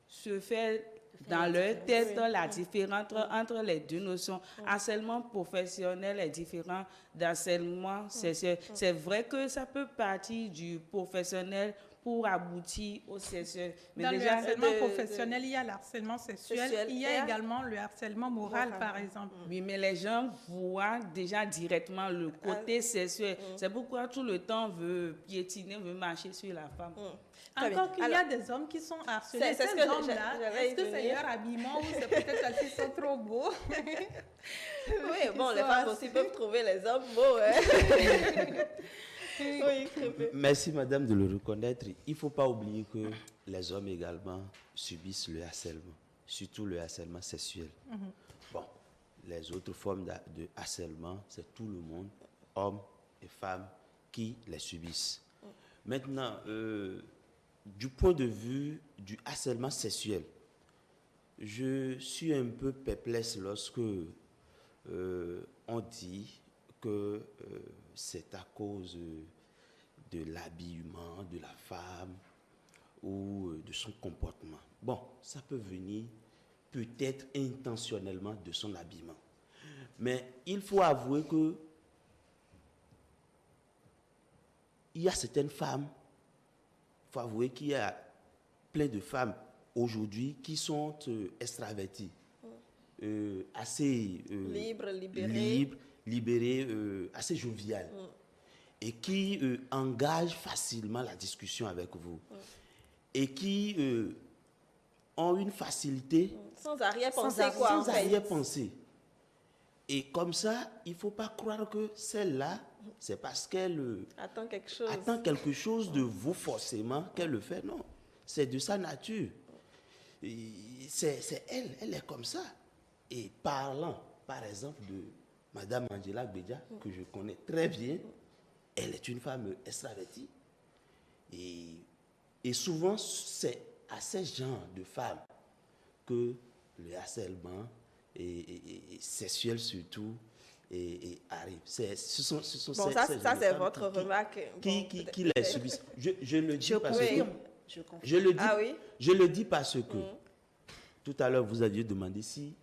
se faire dans leur tête la différence entre les deux notions. Harcèlement professionnel est différent d'harcèlement sexuel. C'est vrai que ça peut partir du professionnel pour aboutir au sexuel. Mais dans le harcèlement professionnel, il y a le harcèlement sexuel, il y a également le harcèlement moral, par exemple. Oui, mais les gens voient déjà directement le côté sexuel. C'est pourquoi tout le temps on veut piétiner, on veut marcher sur la femme. Encore qu'il y a des hommes qui sont harcelés. Ces hommes-là, est-ce que c'est leur habillement ou c'est peut-être parce qu'ils sont trop beaux? Oui, bon, les femmes aussi peuvent trouver les hommes beaux. Hein? Oui, merci madame de le reconnaître. Il ne faut pas oublier que les hommes également subissent le harcèlement, surtout le harcèlement sexuel. Bon, les autres formes de harcèlement, c'est tout le monde, hommes et femmes, qui les subissent. Maintenant, du point de vue du harcèlement sexuel, je suis un peu perplexe lorsque on dit que c'est à cause de l'habillement de la femme ou de son comportement. Bon, ça peut venir peut-être intentionnellement de son habillement. Mais il faut avouer que il y a certaines femmes, il faut avouer qu'il y a plein de femmes aujourd'hui qui sont extraverties, assez libérées, assez joviales, et qui engagent facilement la discussion avec vous, et qui ont une facilité sans arrière-pensée, sans arrière-pensée. Et comme ça, il ne faut pas croire que celle-là, c'est parce qu'elle attend quelque chose de vous forcément qu'elle le fait. Non, c'est de sa nature. C'est elle est comme ça. Et parlant, par exemple, de Madame Angela Bédia, que je connais très bien, elle est une femme extravertie. Et souvent, c'est à ce genre de femmes que le harcèlement et sexuel surtout arrive. Ça, c'est votre remarque. Qui les subissent. Je le dis parce que... Je le dis parce que tout à l'heure, vous aviez demandé si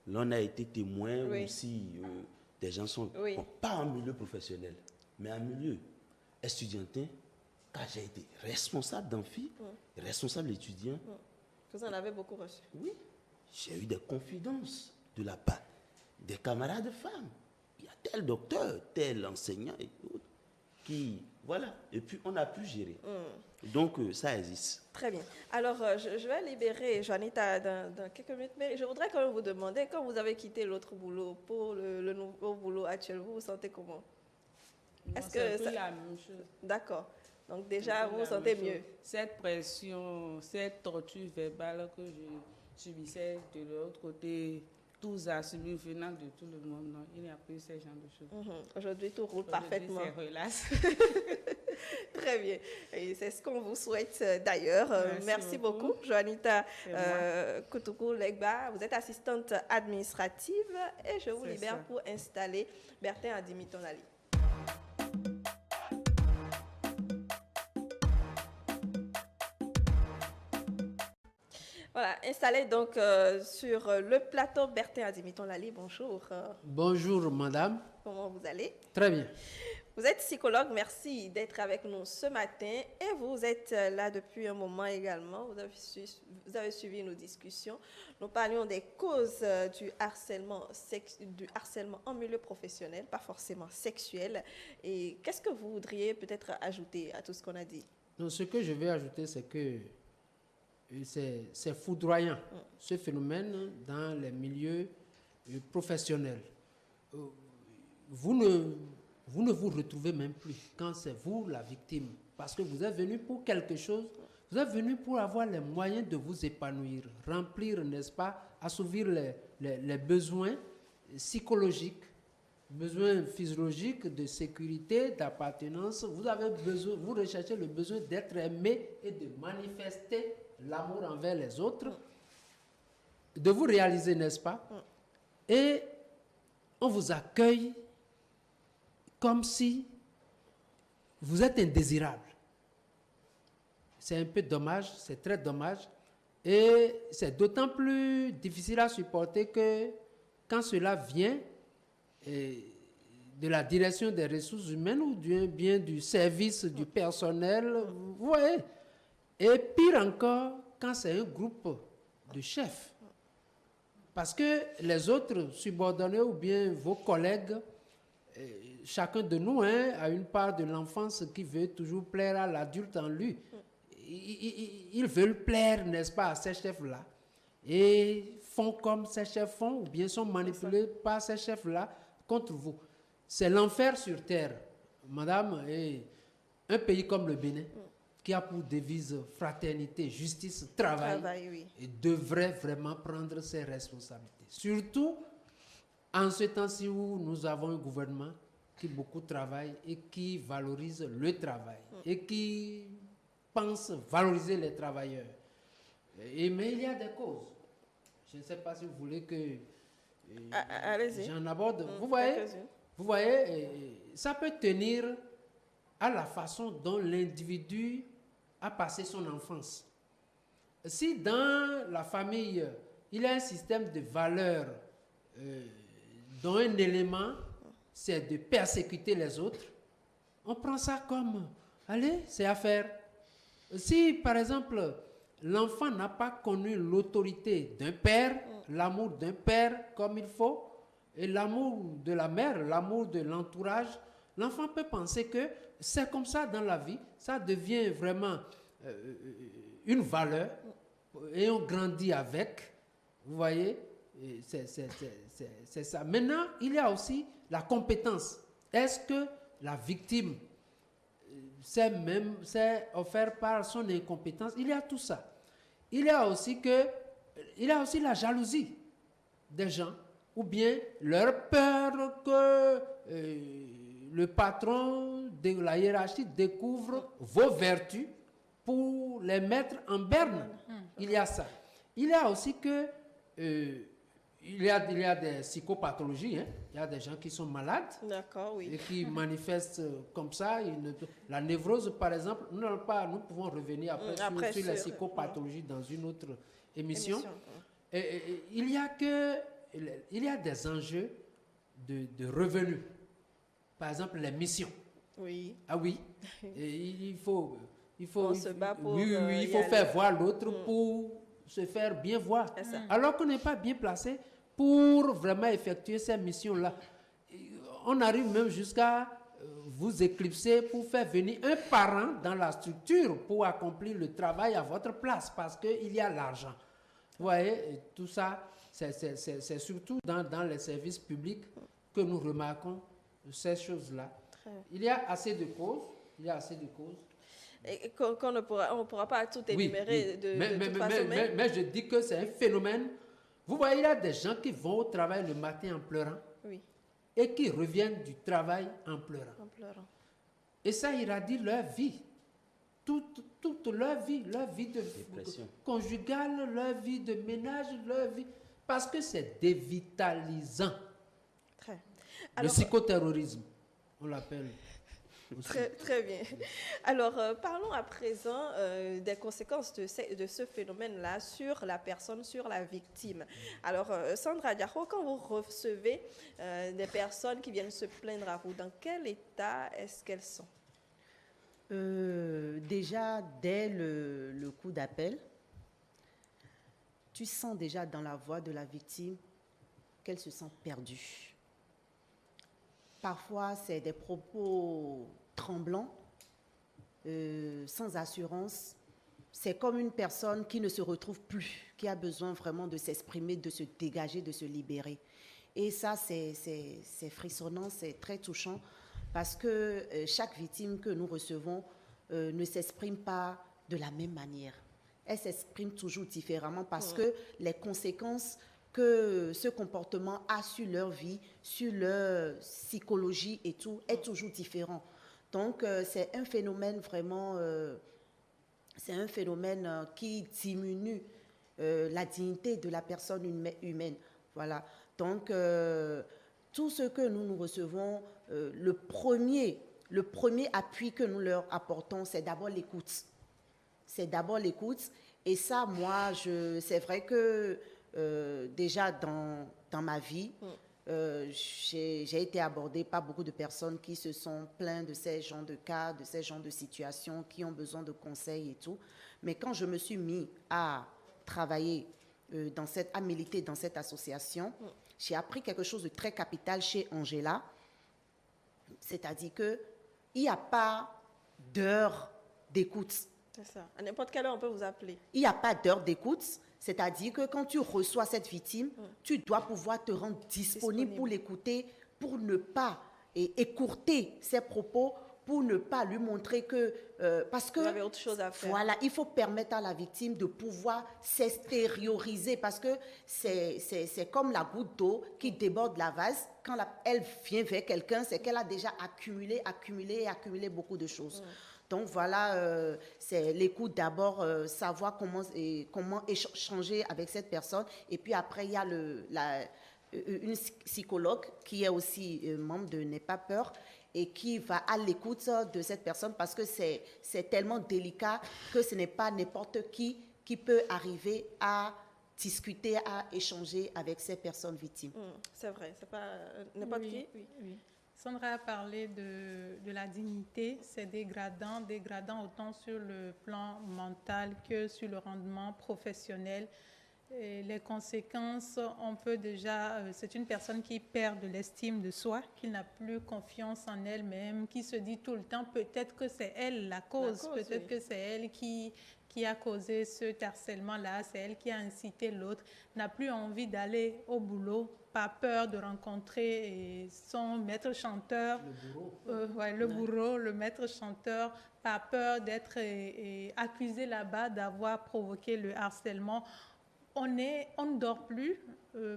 l'on a été témoin ou si des gens sont... Bon, pas en milieu professionnel, mais en milieu estudiantin, quand j'ai été responsable d'amphi, responsable étudiant... Vous en avez beaucoup reçu. Oui, j'ai eu des confidences de la part des camarades femmes. Il y a tel docteur, tel enseignant et autres qui... Voilà, et puis on a pu gérer. Donc, ça existe. Très bien. Alors, je vais libérer Juanita dans quelques minutes, mais je voudrais quand même vous demander, quand vous avez quitté l'autre boulot pour le nouveau boulot actuel, vous vous sentez comment? Est-ce C'est un que peu la même chose. D'accord. Donc C'est déjà, un peu vous vous la sentez même mieux. chose. Cette pression, cette torture verbale que je subissais de l'autre côté, tous assumés venant de tout le monde, non, il n'y a plus ce genre de choses. Aujourd'hui, tout roule Aujourd'hui, parfaitement. c'est relax. Très bien. Et c'est ce qu'on vous souhaite d'ailleurs. Merci beaucoup, Joanita Koutougou Legba. Vous êtes assistante administrative et je vous C'est libère ça. pour installer Bertin Adimitonali. Voilà, installé donc sur le plateau Bertin Adimitonali. Bonjour. Bonjour, madame. Comment vous allez? Très bien. Vous êtes psychologue, merci d'être avec nous ce matin et vous êtes là depuis un moment également. Vous avez suivi nos discussions. Nous parlions des causes du harcèlement en milieu professionnel, pas forcément sexuel. Et qu'est-ce que vous voudriez peut-être ajouter à tout ce qu'on a dit? Donc, ce que je vais ajouter, c'est que c'est foudroyant, ce phénomène dans les milieux professionnels. Vous ne vous retrouvez même plus quand c'est vous la victime. Parce que vous êtes venu pour quelque chose, vous êtes venu pour avoir les moyens de vous épanouir, remplir, n'est-ce pas, assouvir les besoins psychologiques, besoins physiologiques, de sécurité, d'appartenance. Vous avez besoin, vous recherchez le besoin d'être aimé et de manifester l'amour envers les autres, de vous réaliser, n'est-ce pas? Et on vous accueille comme si vous êtes indésirable. C'est un peu dommage, c'est très dommage. Et c'est d'autant plus difficile à supporter que quand cela vient de la direction des ressources humaines ou bien du service du personnel, vous voyez. Et pire encore, quand c'est un groupe de chefs. Parce que les autres subordonnés ou bien vos collègues, chacun de nous a une part de l'enfance qui veut toujours plaire à l'adulte en lui. Ils veulent plaire, n'est-ce pas, à ces chefs-là. Et font comme ces chefs font, ou bien sont manipulés par ces chefs-là contre vous. C'est l'enfer sur terre, madame. Et un pays comme le Bénin, qui a pour devise fraternité, justice, travail, et devrait vraiment prendre ses responsabilités. Surtout en ce temps-ci où nous avons un gouvernement qui beaucoup travaille et qui valorise le travail et qui pense valoriser les travailleurs. Mais il y a des causes. Je ne sais pas si vous voulez que j'en aborde. Vous voyez, ça peut tenir à la façon dont l'individu a passé son enfance. Si dans la famille, il y a un système de valeurs dont un élément, c'est de persécuter les autres, on prend ça comme, allez, c'est à faire. Si, par exemple, l'enfant n'a pas connu l'autorité d'un père, l'amour d'un père comme il faut, et l'amour de la mère, l'amour de l'entourage, l'enfant peut penser que c'est comme ça dans la vie, ça devient vraiment une valeur, et on grandit avec, vous voyez, c'est ça. Maintenant, il y a aussi la compétence. Est-ce que la victime s'est offert par son incompétence? Il y a tout ça. Il y a aussi la jalousie des gens, ou bien leur peur que le patron de la hiérarchie découvre vos vertus pour les mettre en berne. Il y a ça. Il y a aussi que il y a des psychopathologies, hein. Il y a des gens qui sont malades et qui manifestent comme ça. La névrose, par exemple, nous pouvons revenir après sur les psychopathologies dans une autre émission. Il y a des enjeux de revenus. Par exemple, les missions. Oui. Ah oui. Et il faut se bat pour il faut faire voir l'autre pour se faire bien voir. Alors qu'on n'est pas bien placé pour vraiment effectuer ces missions-là. On arrive même jusqu'à vous éclipser pour faire venir un parent dans la structure pour accomplir le travail à votre place parce qu'il y a l'argent. Vous voyez, et tout ça, c'est surtout dans les services publics que nous remarquons ces choses-là. Il y a assez de causes. Il y a assez de causes. Et qu'on ne pourra pas tout énumérer de toute façon. Mais je dis que c'est un phénomène. Vous voyez, il y a des gens qui vont au travail le matin en pleurant. Oui. Et qui reviennent du travail en pleurant. En pleurant. Et ça irradie leur vie. Toute leur vie de conjugale, leur vie de ménage, leur vie. Parce que c'est dévitalisant. Le psychoterrorisme, on l'appelle. Très bien. Alors, parlons à présent des conséquences de ce phénomène-là sur la personne, sur la victime. Alors, Sandra Diakho, quand vous recevez des personnes qui viennent se plaindre à vous, dans quel état est-ce qu'elles sont? Déjà, dès le coup d'appel, tu sens déjà dans la voix de la victime qu'elle se sent perdue. Parfois, c'est des propos tremblants, sans assurance. C'est comme une personne qui ne se retrouve plus, qui a besoin vraiment de s'exprimer, de se dégager, de se libérer. Et ça, c'est frissonnant, c'est très touchant, parce que chaque victime que nous recevons ne s'exprime pas de la même manière. Elle s'exprime toujours différemment parce que les conséquences que ce comportement a sur leur vie, sur leur psychologie et tout, est toujours différent. Donc, c'est un phénomène vraiment, c'est un phénomène qui diminue la dignité de la personne humaine. Voilà. Donc, tout ce que nous recevons, le premier appui que nous leur apportons, c'est d'abord l'écoute. C'est d'abord l'écoute. Et ça, moi, c'est vrai que déjà dans ma vie, j'ai été abordée par beaucoup de personnes qui se sont plaintes de ces genres de cas, de ces genres de situations, qui ont besoin de conseils et tout. Mais quand je me suis mis à travailler, à militer dans cette association, j'ai appris quelque chose de très capital chez Angela. C'est-à-dire qu'il n'y a pas d'heure d'écoute. C'est ça. À n'importe quelle heure, on peut vous appeler. Il n'y a pas d'heure d'écoute. C'est-à-dire que quand tu reçois cette victime, tu dois pouvoir te rendre disponible pour l'écouter, pour ne pas écourter ses propos, pour ne pas lui montrer que... parce que... Vous avez autre chose à faire. Voilà, il faut permettre à la victime de pouvoir s'extérioriser parce que c'est comme la goutte d'eau qui déborde la vase. Quand elle vient vers quelqu'un, c'est qu'elle a déjà accumulé beaucoup de choses. Donc voilà, c'est l'écoute d'abord, savoir comment échanger avec cette personne. Et puis après, il y a une psychologue qui est aussi membre de N'aie pas peur et qui va à l'écoute de cette personne parce que c'est tellement délicat que ce n'est pas n'importe qui peut arriver à discuter, à échanger avec ces personnes victimes. C'est vrai, c'est pas n'importe qui. Oui. Sandra a parlé de la dignité, c'est dégradant autant sur le plan mental que sur le rendement professionnel. Et les conséquences, on peut déjà, c'est une personne qui perd de l'estime de soi, qui n'a plus confiance en elle-même, qui se dit tout le temps peut-être que c'est elle la cause, peut-être que c'est elle qui a causé ce harcèlement-là, c'est elle qui a incité l'autre, n'a plus envie d'aller au boulot, pas peur de rencontrer son maître chanteur, le bourreau, le maître chanteur, pas peur d'être accusé là-bas d'avoir provoqué le harcèlement. On ne dort plus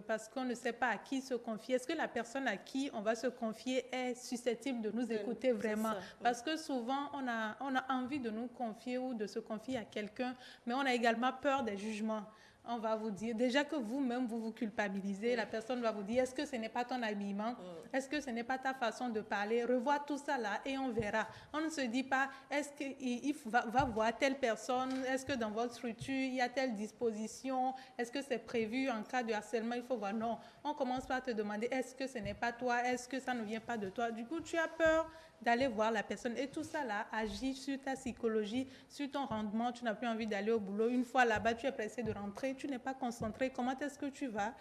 parce qu'on ne sait pas à qui se confier. Est-ce que la personne à qui on va se confier est susceptible de nous écouter vraiment? Parce que souvent, on a envie de nous confier ou de se confier à quelqu'un, mais on a également peur des jugements. On va vous dire, déjà que vous-même, vous vous culpabilisez, la personne va vous dire, est-ce que ce n'est pas ton habillement? Est-ce que ce n'est pas ta façon de parler? Revois tout ça là et on verra. On ne se dit pas, est-ce qu'il va voir telle personne? Est-ce que dans votre structure, il y a telle disposition? Est-ce que c'est prévu en cas de harcèlement? Il faut voir. Non, on commence par te demander, est-ce que ce n'est pas toi? Est-ce que ça ne vient pas de toi? Du coup, tu as peur d'aller voir la personne. Et tout ça là agit sur ta psychologie, sur ton rendement. Tu n'as plus envie d'aller au boulot. Une fois là-bas, tu es pressé de rentrer. Tu n'es pas concentré. Comment est-ce que tu vas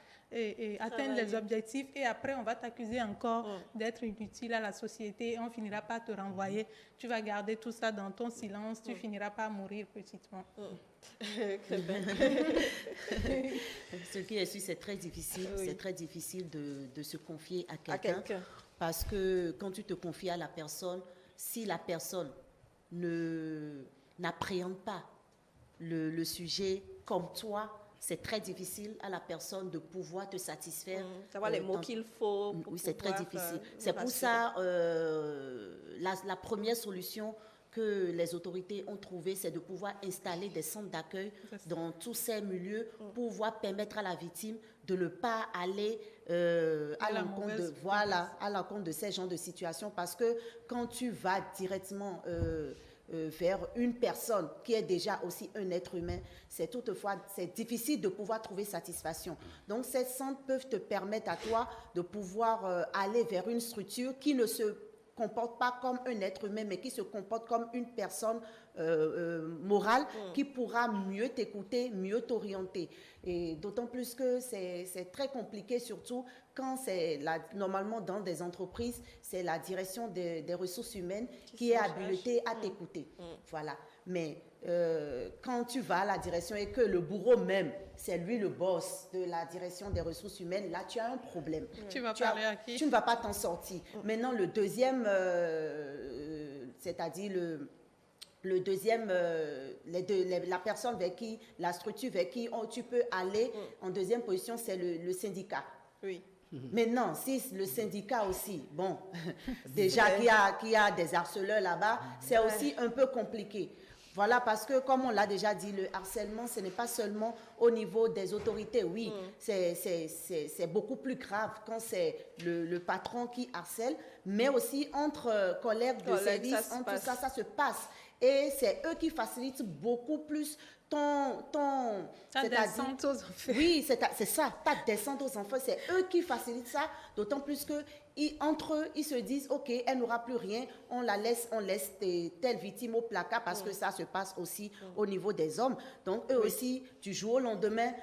atteindre les objectifs? Et après, on va t'accuser encore d'être inutile à la société. Et on finira par te renvoyer. Tu vas garder tout ça dans ton silence. Tu finiras par mourir petitement. Ce qui est sûr, c'est très difficile. Oui. C'est très difficile de se confier à quelqu'un. Parce que quand tu te confies à la personne, si la personne n'appréhende pas le sujet comme toi, c'est très difficile à la personne de pouvoir te satisfaire. Savoir les mots qu'il faut. Oui, c'est très difficile. C'est pour ça, la première solution que les autorités ont trouvée, c'est de pouvoir installer des centres d'accueil dans tous ces milieux pour pouvoir permettre à la victime de ne pas aller à l'encontre de ces genres de situations. Parce que quand tu vas directement vers une personne qui est déjà aussi un être humain, c'est difficile de pouvoir trouver satisfaction. Donc, ces centres peuvent te permettre à toi de pouvoir aller vers une structure qui ne se comporte pas comme un être humain, mais qui se comporte comme une personne morale qui pourra mieux t'écouter, mieux t'orienter. Et d'autant plus que c'est très compliqué, surtout quand normalement dans des entreprises, c'est la direction des ressources humaines qui est habilitée à t'écouter. Voilà. Mais quand tu vas à la direction et que le bourreau même, c'est lui le boss de la direction des ressources humaines, là tu as un problème. Tu vas parler à qui? Tu ne vas pas t'en sortir. Maintenant, le deuxième, c'est-à-dire le deuxième, la personne vers qui, la structure vers qui tu peux aller en deuxième position, c'est le syndicat. Oui. Maintenant, si le syndicat aussi, bon, déjà qu'il y a des harceleurs là-bas, c'est aussi un peu compliqué. Voilà, parce que comme on l'a déjà dit, le harcèlement, ce n'est pas seulement au niveau des autorités. Oui, c'est beaucoup plus grave quand c'est le patron qui harcèle, mais aussi entre collègues de service, ça se passe. Et c'est eux qui facilitent beaucoup plus ta descente aux enfers. Oui, c'est ça, ta descente aux enfers. C'est eux qui facilitent ça, d'autant plus que entre eux, ils se disent, OK, elle n'aura plus rien, on laisse telle victime au placard parce que ça se passe aussi au niveau des hommes. Donc, eux aussi, du jour au lendemain,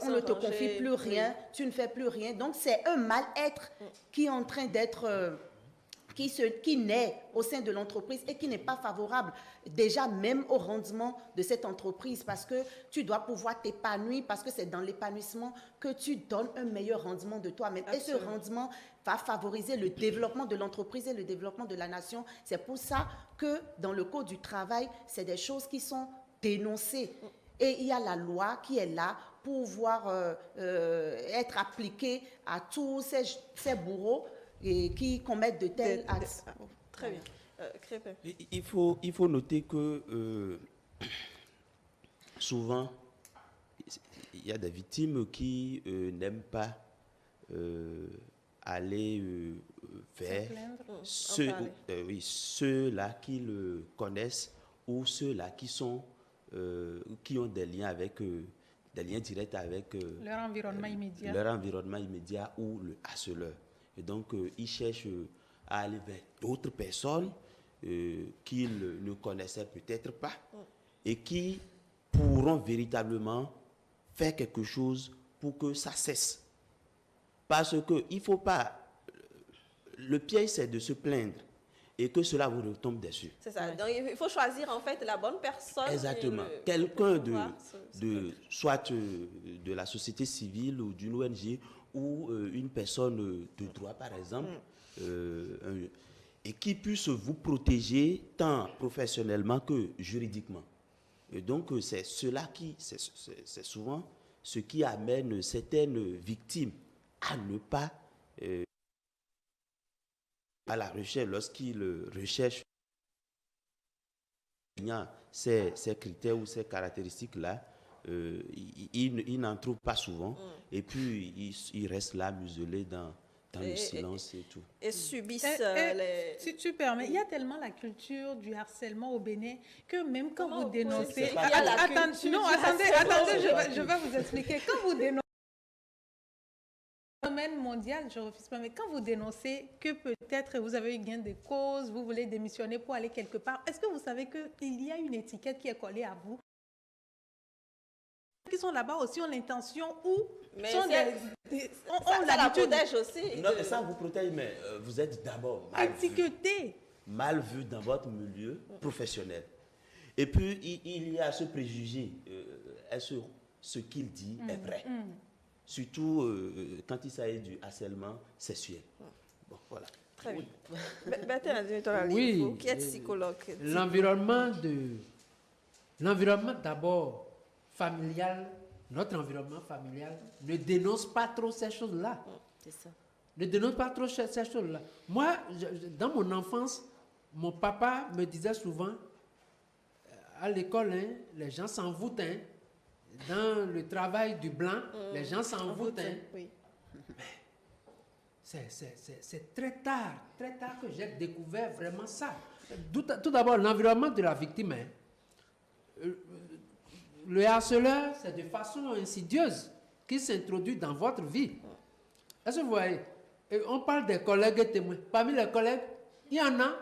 on ne te confie plus rien, tu ne fais plus rien. Donc, c'est un mal-être qui est en train d'être... qui naît au sein de l'entreprise et qui n'est pas favorable déjà même au rendement de cette entreprise, parce que tu dois pouvoir t'épanouir, parce que c'est dans l'épanouissement que tu donnes un meilleur rendement de toi-même. Et ce rendement va favoriser le développement de l'entreprise et le développement de la nation. C'est pour ça que dans le code du travail, c'est des choses qui sont dénoncées. Et il y a la loi qui est là pour pouvoir être appliquée à tous ces bourreaux et qui commettent de tels actes. Très bien. Crépin. Il faut noter que souvent, il y a des victimes qui n'aiment pas aller vers ceux-là qui le connaissent ou ceux-là qui ont des liens directs avec leur environnement immédiat ou le harceleur. Et donc, ils cherchent à aller vers d'autres personnes qu'ils ne connaissaient peut-être pas et qui pourront véritablement faire quelque chose pour que ça cesse. Parce qu'il ne faut pas... Le piège, c'est de se plaindre et que cela vous retombe dessus. C'est ça. Donc, il faut choisir en fait la bonne personne. Exactement. Quelqu'un soit de la société civile ou d'une ONG ou une personne de droit, par exemple, et qui puisse vous protéger tant professionnellement que juridiquement. Et donc, c'est c'est souvent ce qui amène certaines victimes à ne pas à la recherche, lorsqu'ils recherchent ces critères ou ces caractéristiques-là, ils n'en trouvent pas souvent, et puis ils restent là, muselés dans le silence et tout. Et subissent Si tu permets, il y a tellement la culture du harcèlement au Bénin que même quand vous dénoncez... Attendez, je vais vous expliquer. Quand vous dénoncez le domaine mondial, je refuse pas, mais quand vous dénoncez que peut-être vous avez eu gain de cause, vous voulez démissionner pour aller quelque part, est-ce que vous savez qu'il y a une étiquette qui est collée à vous? Qui sont là-bas aussi ont l'intention ou mais sont on la protège aussi. Non, mais ça vous protège, mais vous êtes d'abord mal vu dans votre milieu professionnel. Et puis, il y a ce préjugé. Est-ce ce qu'il dit est vrai? Surtout quand il s'agit du harcèlement sexuel. Bon, voilà. Très bien. Bertin, Oui, vous qui êtes psychologue. L'environnement d'abord familial, notre environnement familial ne dénonce pas trop ces choses-là. C'est ça. Ne dénonce pas trop ces choses-là. Moi, dans mon enfance, mon papa me disait souvent, à l'école, hein, les gens s'envoûtent. Hein. Dans le travail du blanc, les gens s'envoûtent. Hein. Oui. C'est très tard que j'ai découvert vraiment ça. Tout d'abord, l'environnement de la victime. Hein. Le harceleur, c'est de façon insidieuse qu'il s'introduit dans votre vie. Est-ce que vous voyez? Et on parle des collègues et témoins. Parmi les collègues, il y en a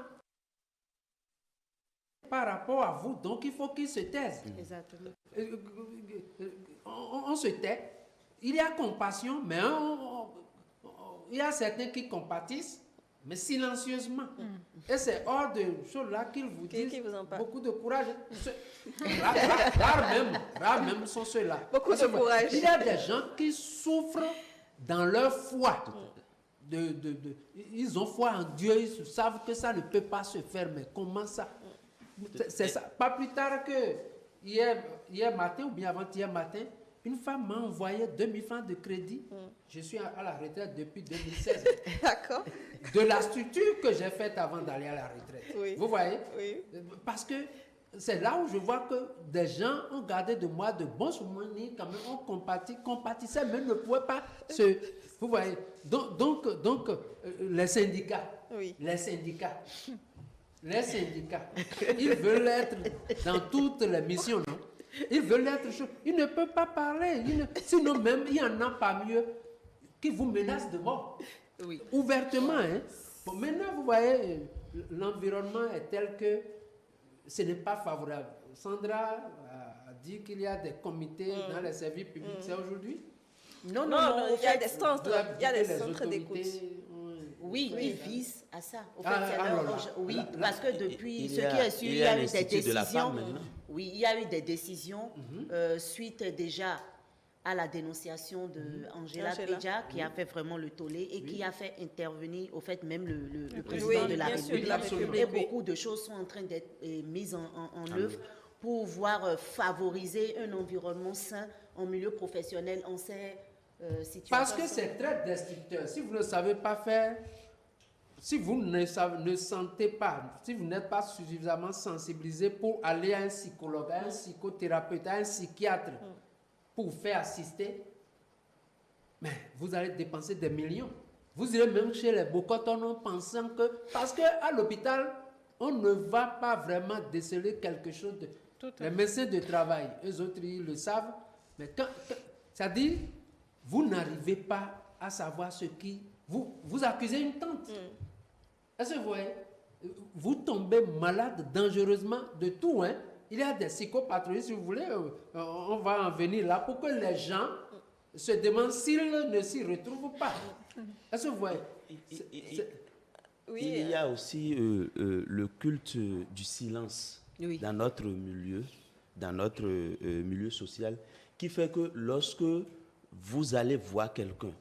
par rapport à vous, donc il faut qu'ils se taisent. Exactement. On se tait. Il y a compassion, mais il y a certains qui compatissent, mais silencieusement. Et c'est hors de choses-là qu'ils vous disent Qui vous en parle? beaucoup de courage. Rares même sont ceux-là. Beaucoup de courage. Il y a des gens qui souffrent dans leur foi. Ils ont foi en Dieu, ils savent que ça ne peut pas se faire, mais comment ça? C'est ça. Pas plus tard que hier matin ou bien avant-hier matin, une femme m'a envoyé 2000 francs de crédit. Je suis à la retraite depuis 2016. D'accord. De la structure que j'ai faite avant d'aller à la retraite. Oui. Vous voyez? Oui. Parce que c'est là où je vois que des gens ont gardé de moi de bons souvenirs, quand même, on compatissait, mais ne pouvaient pas se... Vous voyez? Donc les syndicats. Oui. Les syndicats, ils veulent être dans toutes les missions, non? Ils veulent être chauds. Ils ne peuvent pas parler. Sinon même, il y en a parmi eux qui vous menacent de mort. Oui. Ouvertement. Hein? Bon, maintenant, vous voyez, l'environnement est tel que ce n'est pas favorable. Sandra a dit qu'il y a des comités dans les services publics. C'est aujourd'hui? Non, il y a des centres, d'écoute. Oui, ils visent à ça. Au fait, oui, parce que depuis ce qui est sûr, il y a eu des décisions. Oui, il y a eu des décisions suite déjà à la dénonciation de Angela Pédia, qui a fait vraiment le tollé et qui a fait intervenir, au fait, même le président de la République. Et beaucoup de choses sont en train d'être mises en œuvre pour pouvoir favoriser un environnement sain en milieu professionnel en ces situations. Parce que c'est très destructeur. Si vous ne savez pas faire, si vous ne sentez pas, si vous n'êtes pas suffisamment sensibilisé pour aller à un psychologue, à un psychothérapeute, à un psychiatre, pour vous faire assister, mais vous allez dépenser des millions. Vous irez même chez les bocottons en pensant que... Parce qu'à l'hôpital, on ne va pas vraiment déceler quelque chose de... Les médecins de travail, eux autres, ils le savent. Mais c'est-à-dire, vous n'arrivez pas à savoir ce qui... Vous accusez une tante. Est-ce que vous voyez? Vous tombez malade dangereusement de tout, hein? Il y a des psychopatrouilles, si vous voulez, on va en venir là pour que les gens se demandent s'ils ne s'y retrouvent pas. Est-ce que vous voyez? Il y a aussi le culte du silence dans notre milieu social, qui fait que lorsque vous allez voir quelqu'un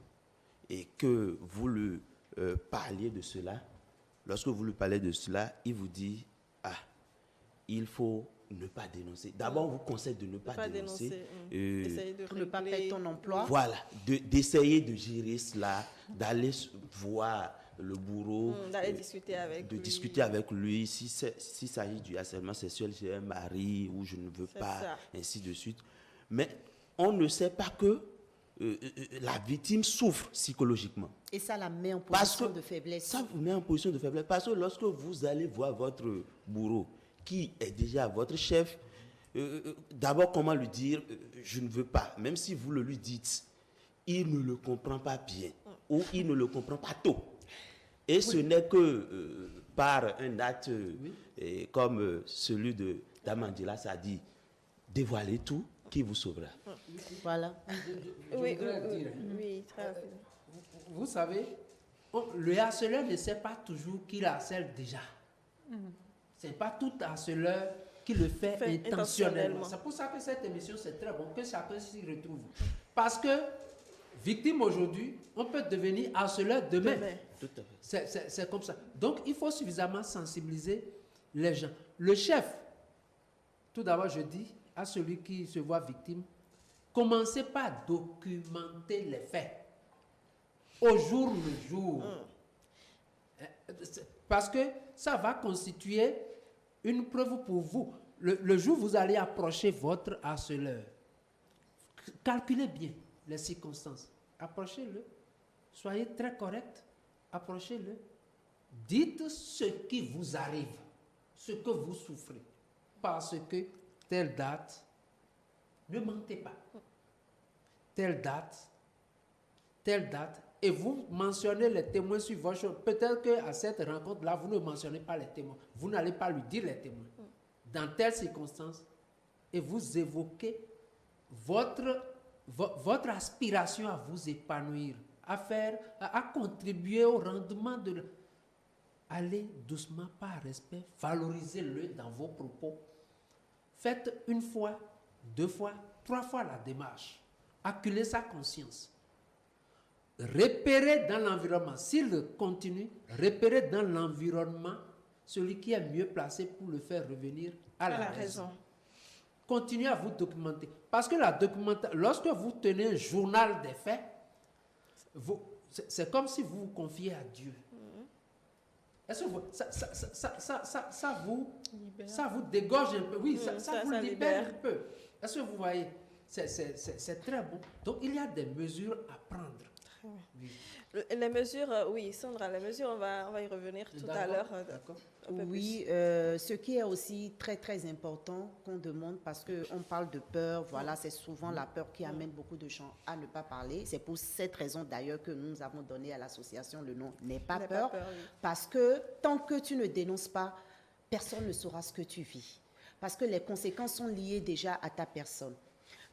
et que vous lui parliez de cela, il vous dit, il faut ne pas dénoncer. D'abord, on vous conseille de ne pas dénoncer. Pour ne pas perdre ton emploi. Voilà, d'essayer de gérer cela, d'aller voir le bourreau, d'aller discuter avec lui. Discuter avec lui. S'il s'agit du harcèlement sexuel, j'ai un mari ou je ne veux pas, ainsi de suite. Mais on ne sait pas que la victime souffre psychologiquement. Et ça la met en position de faiblesse. Ça vous met en position de faiblesse. Parce que lorsque vous allez voir votre bourreau, qui est déjà votre chef, d'abord, comment lui dire je ne veux pas. Même si vous le lui dites, il ne le comprend pas bien ou il ne le comprend pas tôt. Et ce n'est que par un acte comme celui d'Amandila, ça dit dévoiler tout qui vous sauvera. Voilà. Oui, très rapide. Vous savez, le harceleur ne sait pas toujours qu'il harcèle déjà. Ce n'est pas tout harceleur qui le fait intentionnellement. intentionnellement. C'est pour ça que cette émission, c'est très bon, que chacun s'y retrouve. Parce que, victime aujourd'hui, on peut devenir harceleur demain. Tout à fait. C'est comme ça. Donc, il faut suffisamment sensibiliser les gens. Le chef, tout d'abord, je dis à celui qui se voit victime, commencez par documenter les faits au jour le jour. Parce que ça va constituer une preuve pour vous. Le jour où vous allez approcher votre harceleur, calculez bien les circonstances. Approchez-le. Soyez très correct. Approchez-le. Dites ce qui vous arrive, ce que vous souffrez. Parce que telle date, ne mentez pas. Telle date, et vous mentionnez les témoins sur votre chose. Peut-être qu'à cette rencontre-là, vous ne mentionnez pas les témoins. Vous n'allez pas lui dire les témoins. Dans telles circonstances, et vous évoquez votre aspiration à vous épanouir, à contribuer au rendement de... Allez doucement, par respect, valorisez-le dans vos propos. Faites une fois, 2 fois, 3 fois la démarche. Acculez sa conscience. Repérez dans l'environnement, s'il continue, repérez dans l'environnement celui qui est mieux placé pour le faire revenir à la raison. Continuez à vous documenter. Parce que la documentation, lorsque vous tenez un journal des faits, c'est comme si vous vous confiez à Dieu. Est-ce que ça vous dégorge un peu? Oui, ça vous libère un peu. Est-ce que vous voyez? C'est très bon. Donc, il y a des mesures à prendre. Oui. Les mesures, oui, Sandra, les mesures, on va y revenir tout à l'heure. D'accord. Oui, ce qui est aussi très, très important qu'on demande, parce qu'on parle de peur, voilà, c'est souvent la peur qui amène beaucoup de gens à ne pas parler. C'est pour cette raison d'ailleurs que nous avons donné à l'association le nom « N'aie pas peur », oui. Parce que tant que tu ne dénonces pas, personne ne saura ce que tu vis. Parce que les conséquences sont liées déjà à ta personne.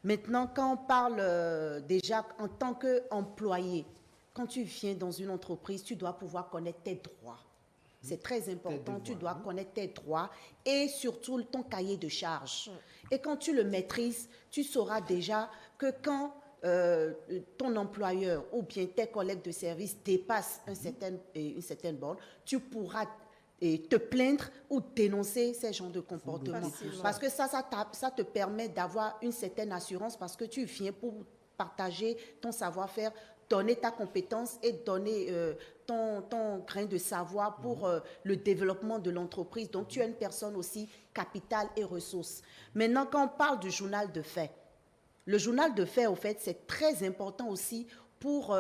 Maintenant, quand on parle déjà en tant qu'employé, quand tu viens dans une entreprise, tu dois pouvoir connaître tes droits. C'est très important, tu dois connaître tes droits et surtout ton cahier de charges. Et quand tu le maîtrises, tu sauras déjà que quand ton employeur ou bien tes collègues de service dépassent une certaine borne, tu pourras te plaindre ou dénoncer ces genres de comportements. Parce que ça te permet d'avoir une certaine assurance parce que tu viens pour partager ton savoir-faire, donner ta compétence et donner ton grain de savoir pour le développement de l'entreprise. Donc, tu es une personne aussi capital et ressources. Maintenant, quand on parle du journal de faits, le journal de faits, au fait, c'est très important aussi pour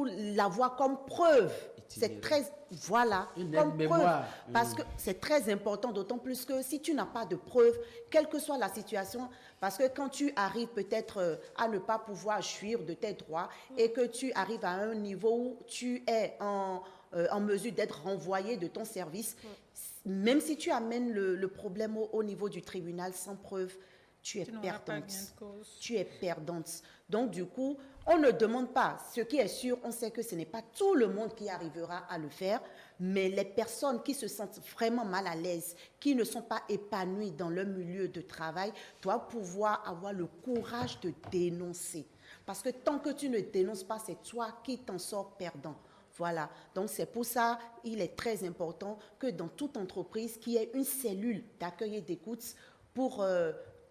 l'avoir comme preuve. C'est très, voilà, comme preuve. Parce que c'est très important, d'autant plus que si tu n'as pas de preuve, quelle que soit la situation, parce que quand tu arrives peut-être à ne pas pouvoir jouir de tes droits et que tu arrives à un niveau où tu es en mesure d'être renvoyé de ton service, même si tu amènes le problème au niveau du tribunal sans preuve, tu es perdante. Tu es perdante. Donc, du coup, on ne demande pas. Ce qui est sûr, on sait que ce n'est pas tout le monde qui arrivera à le faire, mais les personnes qui se sentent vraiment mal à l'aise, qui ne sont pas épanouies dans leur milieu de travail, doivent pouvoir avoir le courage de dénoncer. Parce que tant que tu ne dénonces pas, c'est toi qui t'en sors perdant. Voilà, donc c'est pour ça il est très important que dans toute entreprise, qu'il y ait une cellule d'accueil et d'écoute pour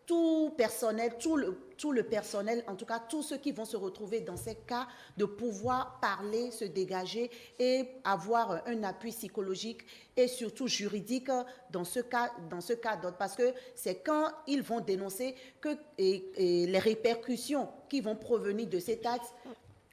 tout personnel, tout le personnel, en tout cas tous ceux qui vont se retrouver dans ces cas, de pouvoir parler, se dégager et avoir un appui psychologique et surtout juridique dans ce cas d'autre. Parce que c'est quand ils vont dénoncer que et les répercussions qui vont provenir de cet acte,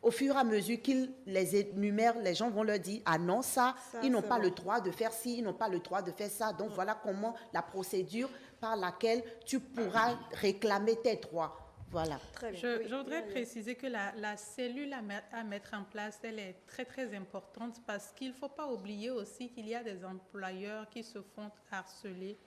au fur et à mesure qu'ils les énumèrent, les gens vont leur dire « Ah non, ça ils n'ont pas le droit de faire ci, ils n'ont pas le droit de faire ça. » Donc voilà comment la procédure par laquelle tu pourras réclamer tes droits. Voilà. Très bien. Je voudrais préciser que la cellule à mettre en place, elle est très, très importante parce qu'il ne faut pas oublier aussi qu'il y a des employeurs qui se font harceler.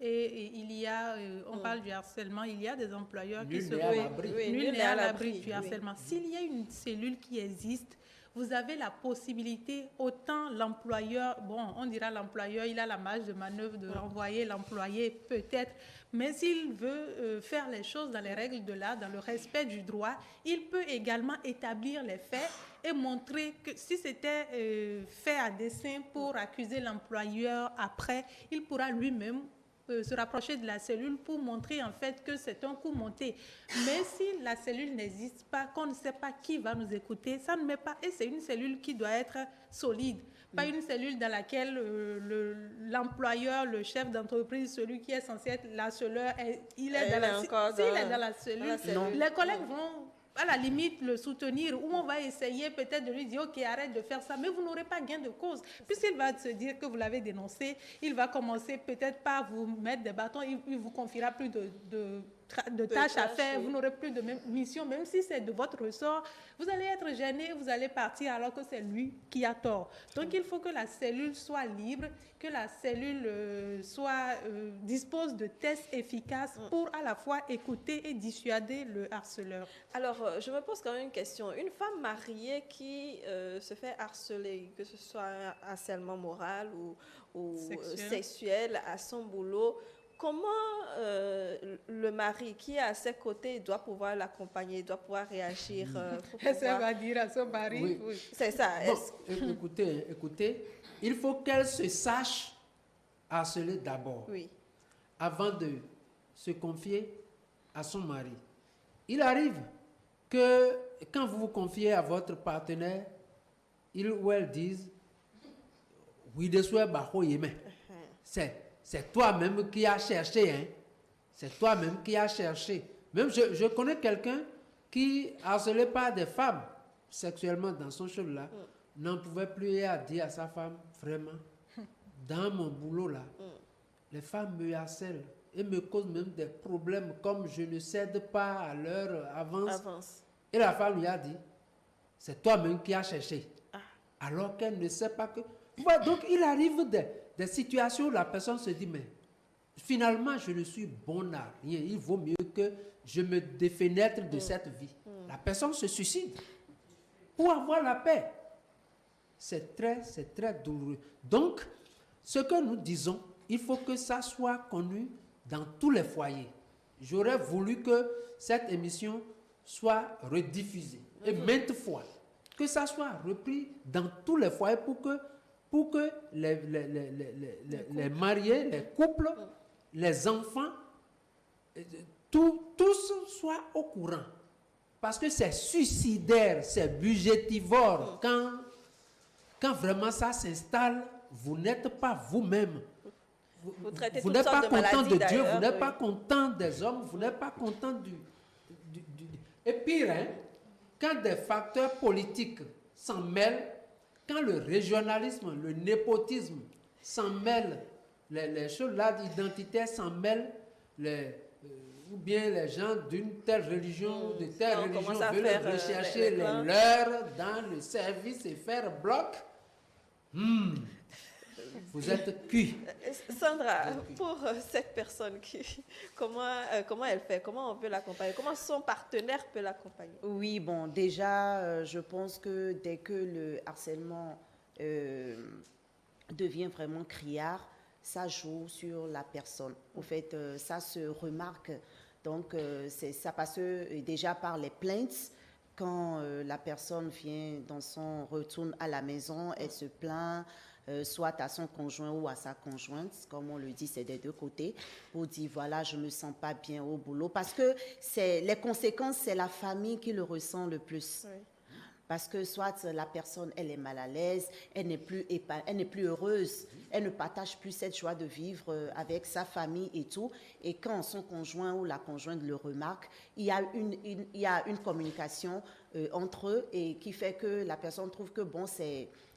Et il y a, on parle du harcèlement, il y a des employeurs qui se font... Nul n'est à l'abri du harcèlement. S'il y a une cellule qui existe vous avez la possibilité, autant l'employeur, bon, on dira l'employeur, il a la marge de manœuvre de renvoyer l'employé peut-être, mais s'il veut faire les choses dans les règles de l'art, dans le respect du droit, il peut également établir les faits et montrer que si c'était fait à dessein pour accuser l'employeur après, il pourra lui-même se rapprocher de la cellule pour montrer en fait que c'est un coup monté. Mais si la cellule n'existe pas, qu'on ne sait pas qui va nous écouter, ça ne met pas. Et c'est une cellule qui doit être solide. Pas une cellule dans laquelle l'employeur, le chef d'entreprise, celui qui est censé être l'harceleur, il est dans la cellule. Les collègues vont à la limite le soutenir, ou on va essayer peut-être de lui dire ok, arrête de faire ça, mais vous n'aurez pas gain de cause, puisqu'il va se dire que vous l'avez dénoncé, il va commencer peut-être par vous mettre des bâtons, il vous confiera plus de tâches à faire, vous n'aurez plus de mission, même si c'est de votre ressort, vous allez être gêné, vous allez partir alors que c'est lui qui a tort. Donc il faut que la cellule soit libre, que la cellule dispose de tests efficaces pour à la fois écouter et dissuader le harceleur. Alors, je me pose quand même une question. Une femme mariée qui se fait harceler, que ce soit un harcèlement moral ou sexuel à son boulot, comment le mari qui est à ses côtés doit pouvoir l'accompagner, doit pouvoir réagir Est-ce qu'elle va dire à son mari? Oui. C'est ça. Bon, écoutez, il faut qu'elle se sache harceler d'abord, avant de se confier à son mari. Il arrive que quand vous vous confiez à votre partenaire, il ou elle dise « Oui, de soi, c'est toi-même qui as cherché, hein. C'est toi-même qui as cherché. » Même je connais quelqu'un qui, harcelé par des femmes sexuellement dans son show là, n'en pouvait plus à dire à sa femme, vraiment, dans mon boulot là, les femmes me harcèlent et me causent même des problèmes comme je ne cède pas à leur avance. Et la femme lui a dit, c'est toi-même qui as cherché. Alors qu'elle ne sait pas que... Voilà, donc il arrive des situations où la personne se dit, mais finalement je ne suis bon à rien, il vaut mieux que je me défénètre de cette vie. La personne se suicide pour avoir la paix. C'est très douloureux. Donc, ce que nous disons, il faut que ça soit connu dans tous les foyers. J'aurais voulu que cette émission soit rediffusée et maintes fois, que ça soit repris dans tous les foyers pour que les mariés, les couples, les enfants, tous soient au courant. Parce que c'est suicidaire, c'est budgétivore. Quand vraiment ça s'installe, vous n'êtes pas vous-même. Vous n'êtes pas content de Dieu, vous n'êtes pas content des hommes, vous n'êtes pas content du... Et pire, hein, quand des facteurs politiques s'en mêlent, quand le régionalisme, le népotisme s'en mêlent, les choses là d'identité s'en mêlent, ou bien les gens d'une telle religion, de telle religion veulent rechercher les leurs dans le service et faire bloc. Vous êtes cuit. Sandra, pour cette personne, comment elle fait? Comment on peut l'accompagner? Comment son partenaire peut l'accompagner? Oui, bon, déjà, je pense que dès que le harcèlement devient vraiment criard, ça joue sur la personne. Au fait, ça se remarque. Donc, ça passe déjà par les plaintes. Quand la personne retourne à la maison, elle se plaint, soit à son conjoint ou à sa conjointe, comme on le dit, c'est des deux côtés, pour dire, voilà, je ne me sens pas bien au boulot. Parce que les conséquences, c'est la famille qui le ressent le plus. Oui. Parce que soit la personne, elle est mal à l'aise, elle n'est plus heureuse, elle ne partage plus cette joie de vivre avec sa famille et tout. Et quand son conjoint ou la conjointe le remarque, il y a une communication entre eux et qui fait que la personne trouve que bon,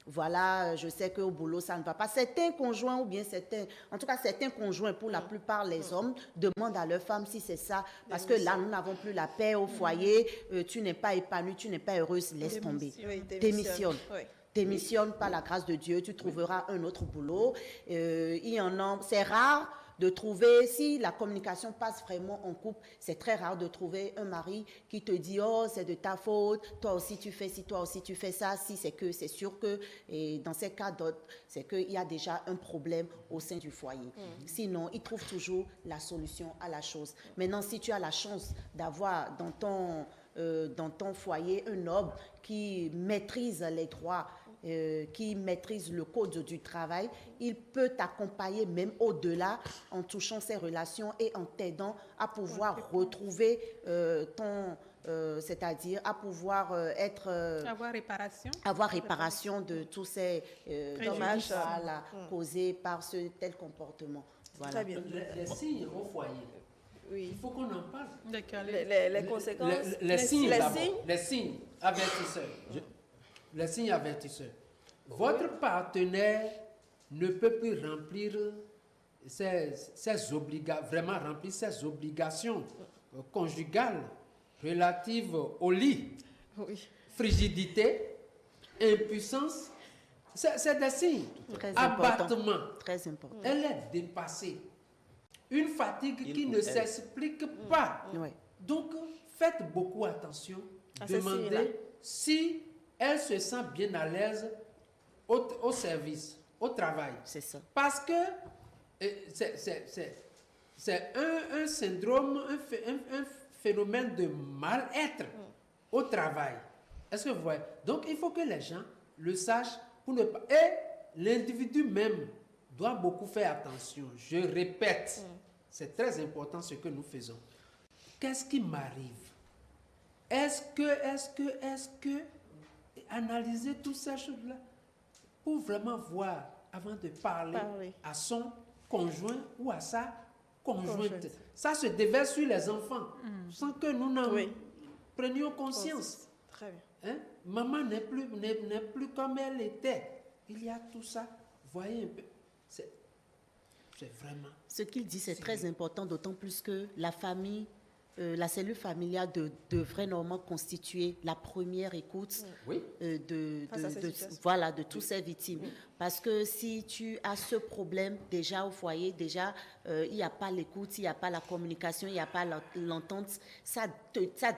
voilà, je sais qu'au boulot, ça ne va pas. Certains conjoints ou bien certains conjoints, pour la plupart les hommes, demandent à leur femme si c'est ça, parce que là, nous n'avons plus la paix au foyer, tu n'es pas épanouie, tu n'es pas heureuse, laisse tomber. Démissionne. Oui. Démissionne par la grâce de Dieu, tu trouveras un autre boulot. C'est rare de trouver, si la communication passe vraiment en couple, c'est très rare de trouver un mari qui te dit, oh, c'est de ta faute, toi aussi tu fais ci, toi aussi tu fais ça, si c'est que, c'est sûr que, et dans ces cas d'autres, c'est qu'il y a déjà un problème au sein du foyer. Sinon, il trouve toujours la solution à la chose. Maintenant, si tu as la chance d'avoir dans ton foyer un homme qui maîtrise les droits, qui maîtrise le code du travail, il peut t'accompagner même au-delà en touchant ses relations et en t'aidant à pouvoir retrouver c'est-à-dire à pouvoir avoir réparation de tous ces dommages causés par tel comportement. Voilà. Très bien. Les signes au foyer. Oui. Il faut qu'on en parle. Les conséquences. Les signes avertisseurs. Les signes avertisseurs. Votre partenaire ne peut plus remplir vraiment remplir ses obligations conjugales relatives au lit. Oui. Frigidité, impuissance, c'est des signes. Très Abattement. important. Très important. Elle est dépassée. Une fatigue qui ne s'explique pas. Oui. Donc, faites beaucoup attention. À ces signes-là. Demandez si elle se sent bien à l'aise au service, au travail. C'est ça. Parce que c'est un syndrome, un phénomène de mal-être au travail. Est-ce que vous voyez? Donc, il faut que les gens le sachent pour ne pas... Et l'individu même doit beaucoup faire attention. Je répète, c'est très important ce que nous faisons. Qu'est-ce qui m'arrive? Est-ce que analyser toutes ces choses-là pour vraiment voir avant de parler à son conjoint ou à sa conjointe. Ça se déverse sur les enfants sans que nous n'en prenions conscience. Très bien. Hein? Maman n'est plus comme elle était. Il y a tout ça. Voyez un peu. C'est vraiment... Ce qu'il dit, c'est très important, d'autant plus que la famille, la cellule familiale devrait normalement constituer la première écoute de toutes ces victimes. Parce que si tu as ce problème déjà au foyer, déjà, il n'y a pas l'écoute, il n'y a pas la communication, il n'y a pas l'entente, ça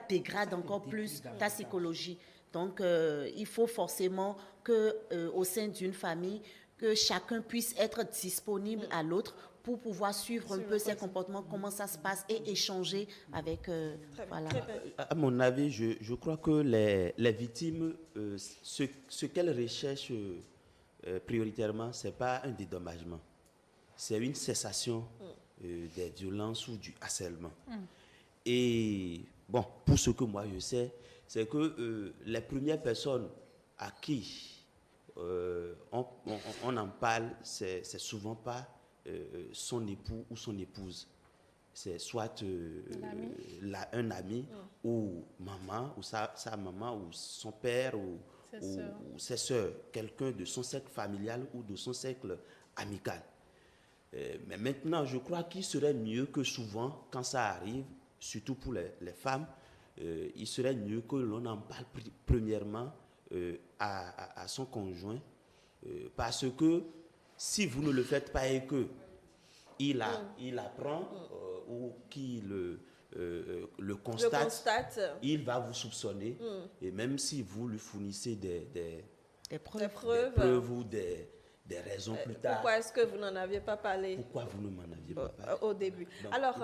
dégrade encore plus ta psychologie. Donc, il faut forcément qu'au sein d'une famille, que chacun puisse être disponible à l'autre pour pouvoir suivre un peu ses comportements, comment ça se passe et échanger avec... voilà. À mon avis, je crois que les victimes, ce qu'elles recherchent prioritairement, ce n'est pas un dédommagement. C'est une cessation des violences ou du harcèlement. Et bon, pour ce que moi je sais, c'est que les premières personnes à qui on en parle, c'est souvent pas son époux ou son épouse. C'est soit un ami ou maman, ou sa maman, ou son père, ou ses soeurs, quelqu'un de son cercle familial ou de son cercle amical. Mais maintenant, je crois qu'il serait mieux que souvent, quand ça arrive, surtout pour les femmes, il serait mieux que l'on en parle premièrement à son conjoint, parce que si vous ne le faites pas et que il apprend ou qu'il le constate, il va vous soupçonner. Et même si vous lui fournissez des preuves ou des raisons plus tard. Pourquoi est-ce que vous n'en aviez pas parlé? Pourquoi vous ne m'en aviez pas parlé au début? Donc, alors,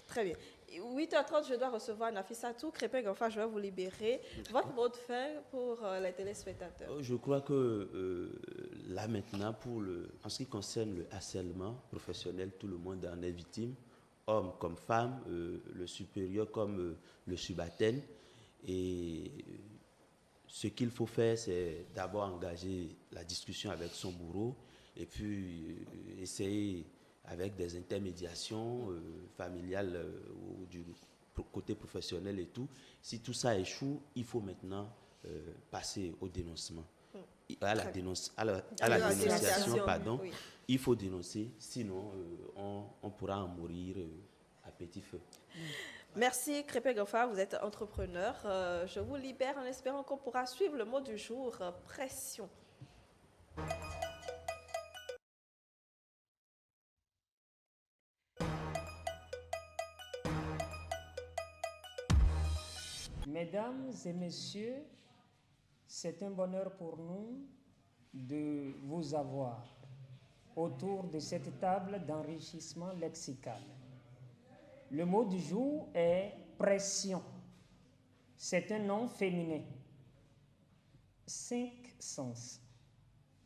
très bien. 8h30, je dois recevoir Nafissatou Krépin. Enfin, je vais vous libérer. Votre mot de fin pour les téléspectateurs? Je crois que là maintenant, en ce qui concerne le harcèlement professionnel, tout le monde en est victime, homme comme femme, le supérieur comme le subalterne. Et ce qu'il faut faire, c'est d'abord engager la discussion avec son bourreau et puis essayer avec des intermédiations familiales ou du côté professionnel et tout. Si tout ça échoue, il faut maintenant passer au dénoncement. À la dénonciation, pardon. Oui. Il faut dénoncer, sinon on pourra en mourir à petit feu. Merci Krépin Gofa, vous êtes entrepreneur. Je vous libère en espérant qu'on pourra suivre le mot du jour, pression. Mesdames et messieurs, c'est un bonheur pour nous de vous avoir autour de cette table d'enrichissement lexical. Le mot du jour est pression. C'est un nom féminin. 5 sens.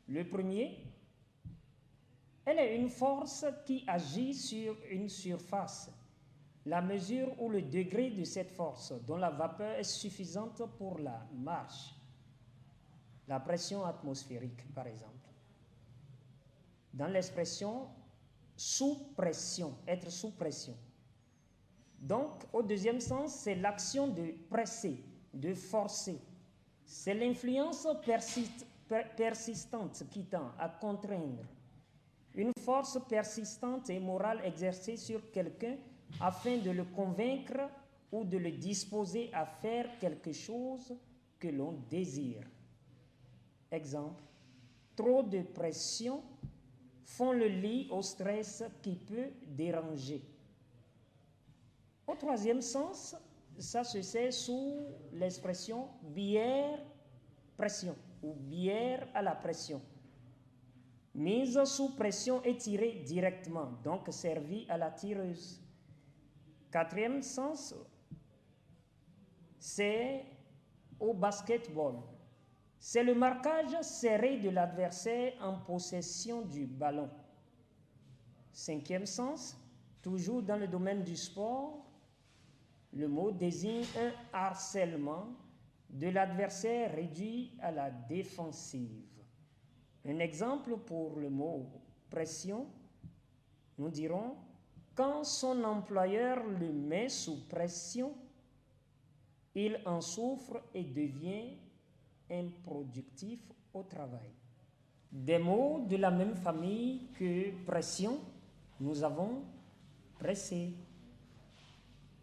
Le premier, elle est une force qui agit sur une surface. La mesure ou le degré de cette force dont la vapeur est suffisante pour la marche. La pression atmosphérique, par exemple. Dans l'expression sous pression, être sous pression. Donc, au deuxième sens, c'est l'action de presser, de forcer. C'est l'influence persistante qui tend à contraindre. Une force persistante et morale exercée sur quelqu'un afin de le convaincre ou de le disposer à faire quelque chose que l'on désire. Exemple, trop de pression font le lit au stress qui peut déranger. Au troisième sens, ça se sait sous l'expression bière pression ou bière à la pression. Mise sous pression et tirée directement, donc servie à la tireuse. Quatrième sens, c'est au basketball. C'est le marquage serré de l'adversaire en possession du ballon. Cinquième sens, toujours dans le domaine du sport, le mot désigne un harcèlement de l'adversaire réduit à la défensive. Un exemple pour le mot pression, nous dirons quand son employeur le met sous pression, il en souffre et devient improductif au travail. Des mots de la même famille que pression, nous avons presser,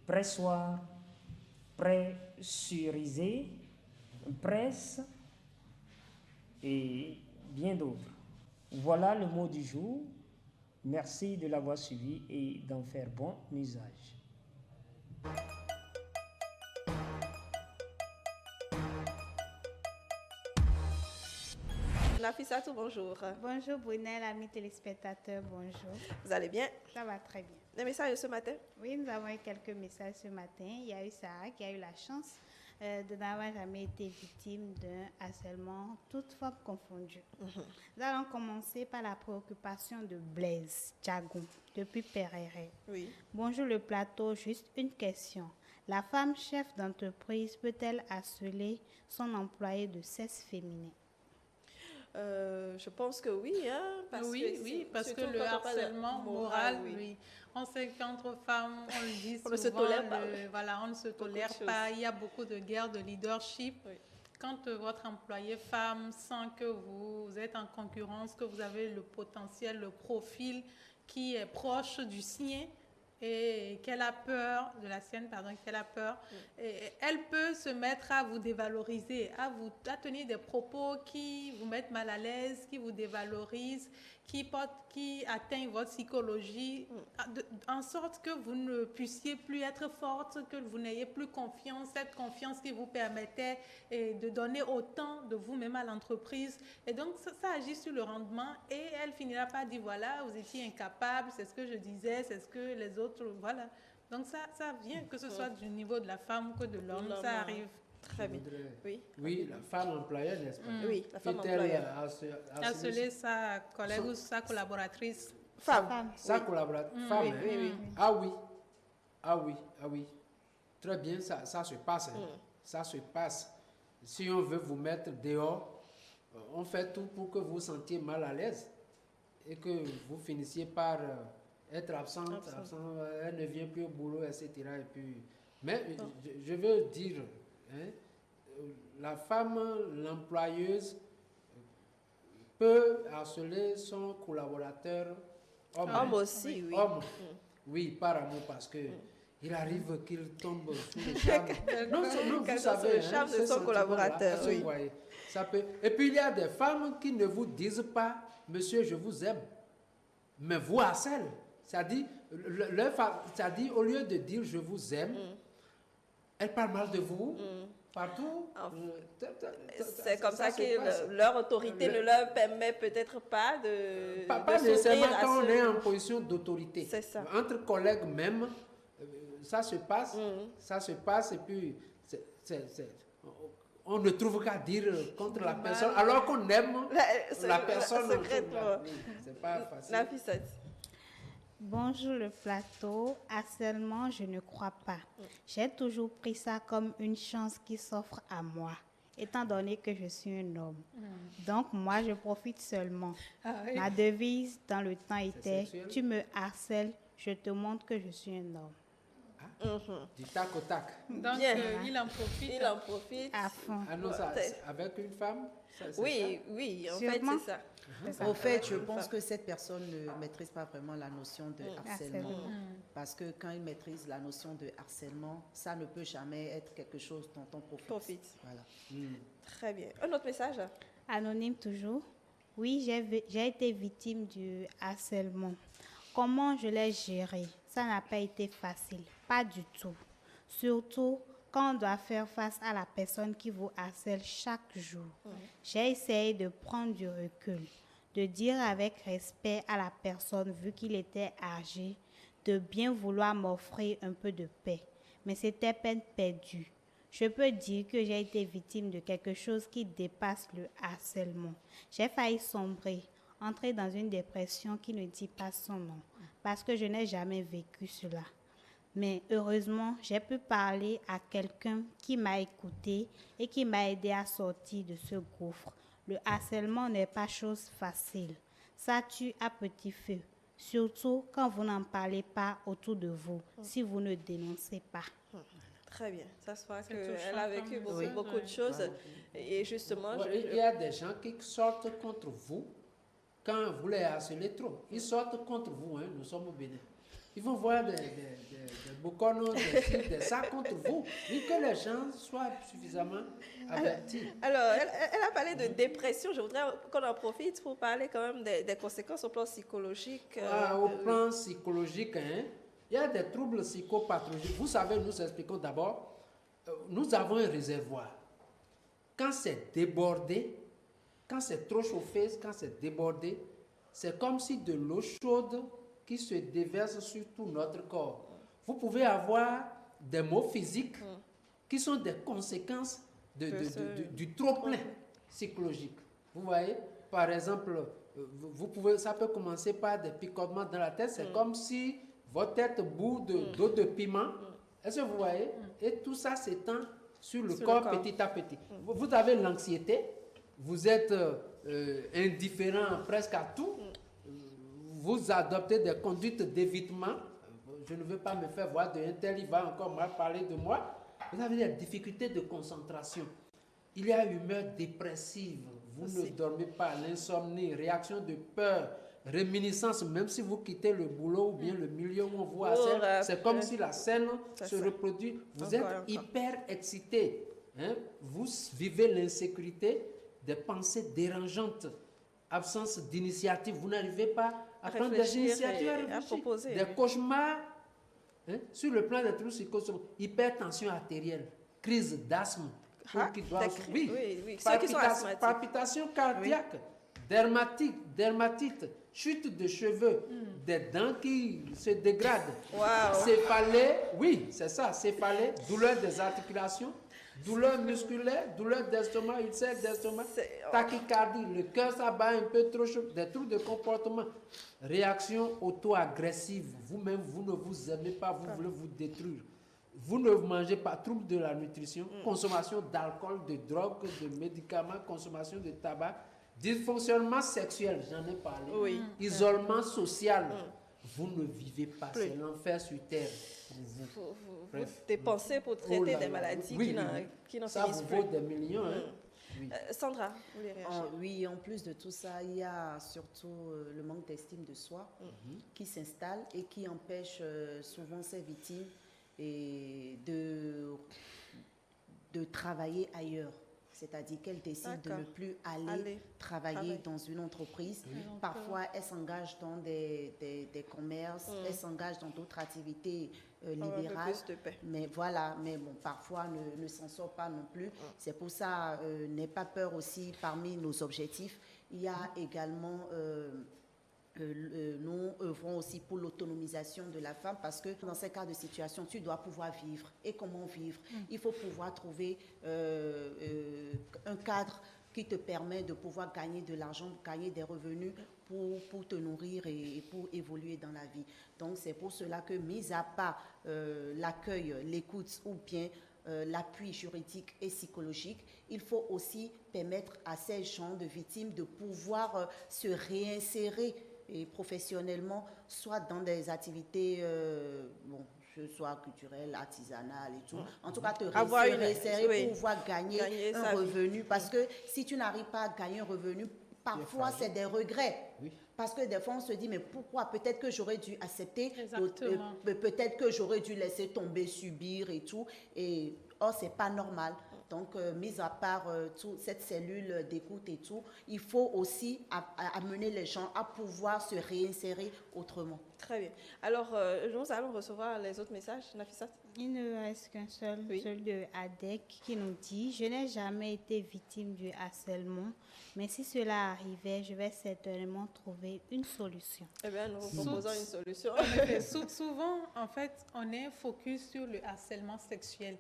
pressoir, pressuriser, presse et bien d'autres. Voilà le mot du jour. Merci de l'avoir suivi et d'en faire bon usage. Nafissatou, bonjour. Bonjour Brunel, amis téléspectateurs, bonjour. Vous allez bien? Ça va très bien. Des messages ce matin? Oui, nous avons eu quelques messages ce matin. Il y a eu Sarah qui a eu la chance de n'avoir jamais été victime d'un harcèlement, toutes formes confondues. Nous allons commencer par la préoccupation de Blaise Tchagoun, depuis Perreret. Oui. Bonjour le plateau, juste une question. La femme chef d'entreprise peut-elle harceler son employé de sexe féminin? Je pense que oui, hein, parce que le harcèlement moral, oui. On sait qu'entre femmes, on le dit souvent, on ne se tolère pas. Voilà, on ne se tolère pas. Il y a beaucoup de guerres de leadership. Oui. Quand votre employé femme sent que vous êtes en concurrence, que vous avez le potentiel, le profil qui est proche du sien, et qu'elle a peur, de la sienne, pardon, qu'elle a peur, et elle peut se mettre à vous dévaloriser, à tenir des propos qui vous mettent mal à l'aise, qui vous dévalorisent, qui atteignent votre psychologie, en sorte que vous ne puissiez plus être forte, que vous n'ayez plus confiance, cette confiance qui vous permettait de donner autant de vous-même à l'entreprise. Et donc, ça agit sur le rendement et elle finira par dire, voilà, vous étiez incapable, c'est ce que je disais, c'est ce que les autres, voilà. Donc, ça vient, que ce soit du niveau de la femme que de l'homme, ça arrive. Très bien. Oui, la femme employée, n'est-ce pas? Oui, la femme employée. Harceler sa collègue ou sa collaboratrice. Femme. Sa collaboratrice. Femme. Oui. Ah oui. Très bien, ça se passe. Ça se passe. Si on veut vous mettre dehors, on fait tout pour que vous vous sentiez mal à l'aise et que vous finissiez par être absente, elle ne vient plus au boulot, etc. Et puis, mais je veux dire, la femme, l'employeuse, peut harceler son collaborateur homme aussi, oui. Homme. Oui, par amour, parce que il arrive qu'il tombe sous le charme. non, vous savez, le charme de son collaborateur, oui. Ça peut. Et puis il y a des femmes qui ne vous disent pas, monsieur, je vous aime, mais vous harcèlent. C'est-à-dire, au lieu de dire je vous aime, Elle parle mal de vous partout. C'est comme ça que leur autorité ne leur permet peut-être pas de Pas nécessairement quand on est en position d'autorité. C'est ça. Entre collègues même, ça se passe et puis on ne trouve qu'à dire contre la personne alors qu'on aime la personne. C'est pas facile. Nafissatou. Bonjour le plateau. Harcèlement, je ne crois pas. J'ai toujours pris ça comme une chance qui s'offre à moi, étant donné que je suis un homme. Donc moi, je profite seulement. Ma devise dans le temps était « Tu me harcèles, je te montre que je suis un homme ». Du tac au tac. Donc, il en profite. Il en profite. À fond. Ah non, ça, avec une femme oui, en fait, c'est ça. Au fait, je pense que cette personne ne maîtrise pas vraiment la notion de harcèlement. Parce que quand il maîtrise la notion de harcèlement, ça ne peut jamais être quelque chose dont on profite. Voilà. Très bien. Un autre message? Anonyme toujours. Oui, j'ai été victime du harcèlement. Comment je l'ai géré? Ça n'a pas été facile. Pas du tout. Surtout quand on doit faire face à la personne qui vous harcèle chaque jour. J'ai essayé de prendre du recul, de dire avec respect à la personne vu qu'il était âgé, de bien vouloir m'offrir un peu de paix. Mais c'était peine perdue. Je peux dire que j'ai été victime de quelque chose qui dépasse le harcèlement. J'ai failli sombrer, entrer dans une dépression qui ne dit pas son nom, parce que je n'ai jamais vécu cela. Mais heureusement, j'ai pu parler à quelqu'un qui m'a écouté et qui m'a aidé à sortir de ce gouffre. Le harcèlement n'est pas chose facile. Ça tue à petit feu, surtout quand vous n'en parlez pas autour de vous, si vous ne dénoncez pas. Très bien. Ça se voit qu'elle a vécu beaucoup de choses. Et justement, il y a des gens qui sortent contre vous quand vous les harcelez trop. Ils sortent contre vous, nous sommes au Bénin. Ils vont voir des boconos, des sacs contre vous. Mais que les gens soient suffisamment avertis. Alors, elle a parlé de dépression. Je voudrais qu'on en profite pour parler quand même des conséquences au plan psychologique. Au plan psychologique, il y a des troubles psychopathologiques. Vous savez, nous expliquons d'abord, nous avons un réservoir. Quand c'est débordé, quand c'est trop chauffé, quand c'est débordé, c'est comme si de l'eau chaude qui se déverse sur tout notre corps. Vous pouvez avoir des maux physiques qui sont des conséquences du trop-plein psychologique. Vous voyez, par exemple, ça peut commencer par des picotements dans la tête. C'est comme si votre tête bout d'eau de piment. Est-ce que vous voyez? Et tout ça s'étend sur le corps petit à petit. Vous avez l'anxiété, vous êtes indifférent presque à tout. Vous adoptez des conduites d'évitement. Je ne veux pas me faire voir d'un tel, il va encore mal parler de moi. Vous avez des difficultés de concentration. Il y a une humeur dépressive. Vous ne dormez pas, l'insomnie, réaction de peur, réminiscence, même si vous quittez le boulot ou bien le milieu où on vous harcèle, c'est comme si la scène se reproduit. Vous êtes hyper excité. Vous vivez l'insécurité, des pensées dérangeantes, absence d'initiative. Vous n'arrivez pas à prendre des initiatives à proposer. Des cauchemars. Sur le plan des troubles psychosociaux, hypertension artérielle, crise d'asthme. Palpitation cardiaque, dermatite, chute de cheveux, des dents qui se dégradent, céphalée, c'est ça, céphalée, douleur des articulations, douleur musculaire, douleur d'estomac, ulcère d'estomac, tachycardie, le cœur ça bat un peu trop chaud, des troubles de comportement, réaction auto-agressive, vous-même vous ne vous aimez pas, vous voulez vous détruire. Vous ne mangez pas, troubles de la nutrition, consommation d'alcool, de drogue, de médicaments, consommation de tabac, dysfonctionnement sexuel, j'en ai parlé, isolement social. Vous ne vivez pas, c'est l'enfer sur terre pour vous. Vous dépensez pour traiter des maladies qui n'en finissent plus. Ça vous vaut des millions. Sandra, vous voulez réagir? Oui, en plus de tout ça, il y a surtout le manque d'estime de soi qui s'installe et qui empêche souvent ces victimes et de travailler ailleurs. c'est-à-dire qu'elles décident de ne plus aller travailler dans une entreprise. Parfois, elles s'engagent dans des commerces, elles s'engagent dans d'autres activités libérales. Mais voilà, mais bon, parfois ne s'en sort pas non plus. C'est pour ça, n'aie pas peur aussi, parmi nos objectifs, il y a également... nous œuvrons aussi pour l'autonomisation de la femme parce que dans ces cas de situation, tu dois pouvoir vivre. Et comment vivre? Il faut pouvoir trouver un cadre qui te permet de pouvoir gagner de l'argent, gagner des revenus pour te nourrir et pour évoluer dans la vie. Donc c'est pour cela que, mis à part l'accueil, l'écoute ou bien l'appui juridique et psychologique, il faut aussi permettre à ces gens de victimes de pouvoir se réinsérer et professionnellement, soit dans des activités, soit culturelles, artisanales et tout. En tout cas, te réinsérer pour pouvoir gagner un revenu. Parce que si tu n'arrives pas à gagner un revenu, parfois c'est des regrets. Parce que des fois, on se dit, mais pourquoi? Peut-être que j'aurais dû accepter, peut-être que j'aurais dû laisser tomber, subir et tout. Et c'est pas normal. Donc, mis à part toute cette cellule d'écoute et tout, il faut aussi amener les gens à pouvoir se réinsérer autrement. Très bien. Alors, nous allons recevoir les autres messages, Nafissat. Il ne reste qu'un seul, celui de Adek, qui nous dit « Je n'ai jamais été victime du harcèlement, mais si cela arrivait, je vais certainement trouver une solution. » Eh bien, nous vous proposons une solution. Souvent, en fait, on est focus sur le harcèlement sexuel.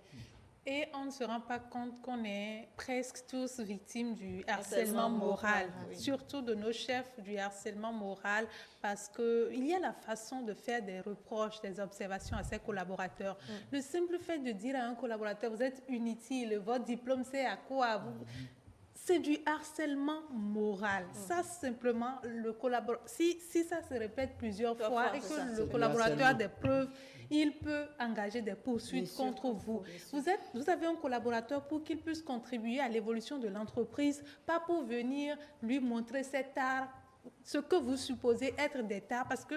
Et on ne se rend pas compte qu'on est presque tous victimes du harcèlement moral, surtout de nos chefs du harcèlement moral, parce qu'il y a la façon de faire des reproches, des observations à ses collaborateurs. Le simple fait de dire à un collaborateur, vous êtes inutile, votre diplôme c'est à quoi vous... C'est du harcèlement moral. Ça, simplement, le collaborateur, si ça se répète plusieurs fois et que le collaborateur a des preuves, il peut engager des poursuites contre vous. Vous avez un collaborateur pour qu'il puisse contribuer à l'évolution de l'entreprise, pas pour venir lui montrer cet art, ce que vous supposez être des arts, parce que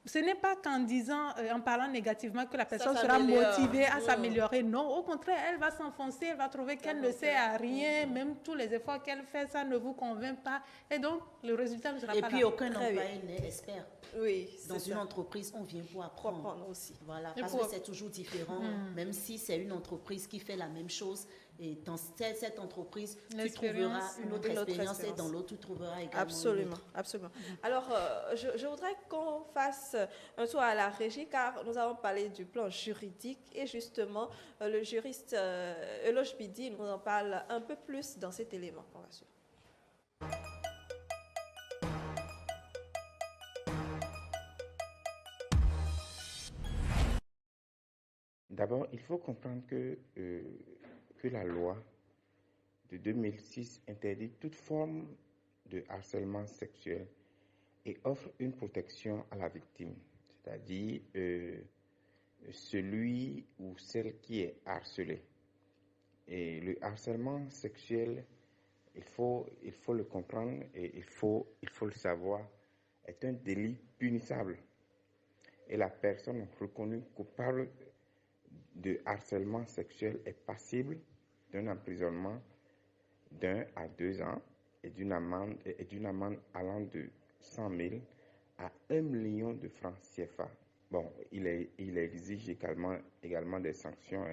ce n'est pas qu'en disant, en parlant négativement, que la personne sera motivée à s'améliorer. Non, au contraire, elle va s'enfoncer, elle va trouver qu'elle ne sert à rien, même tous les efforts qu'elle fait, ça ne vous convainc pas. Et donc, le résultat ne sera pas là. Et puis, aucun employé n'est expert. Oui, dans une entreprise, on vient pour apprendre. Aussi. Voilà, parce que c'est toujours différent, même si c'est une entreprise qui fait la même chose. Et dans cette entreprise, tu trouveras une autre expérience et dans l'autre, tu trouveras également absolument. Alors, je voudrais qu'on fasse un tour à la régie, car nous avons parlé du plan juridique et justement, le juriste Eloge Bidi nous en parle un peu plus dans cet élément qu'on va suivre. D'abord, il faut comprendre que la loi de 2006 interdit toute forme de harcèlement sexuel et offre une protection à la victime, c'est-à-dire celui ou celle qui est harcelé. Et le harcèlement sexuel, il faut le comprendre et il faut le savoir, est un délit punissable. Et la personne reconnue coupable de harcèlement sexuel est passible d'un emprisonnement d'1 à 2 ans et d'une amende allant de 100 000 à 1 million de francs CFA. Bon, il exige également des sanctions,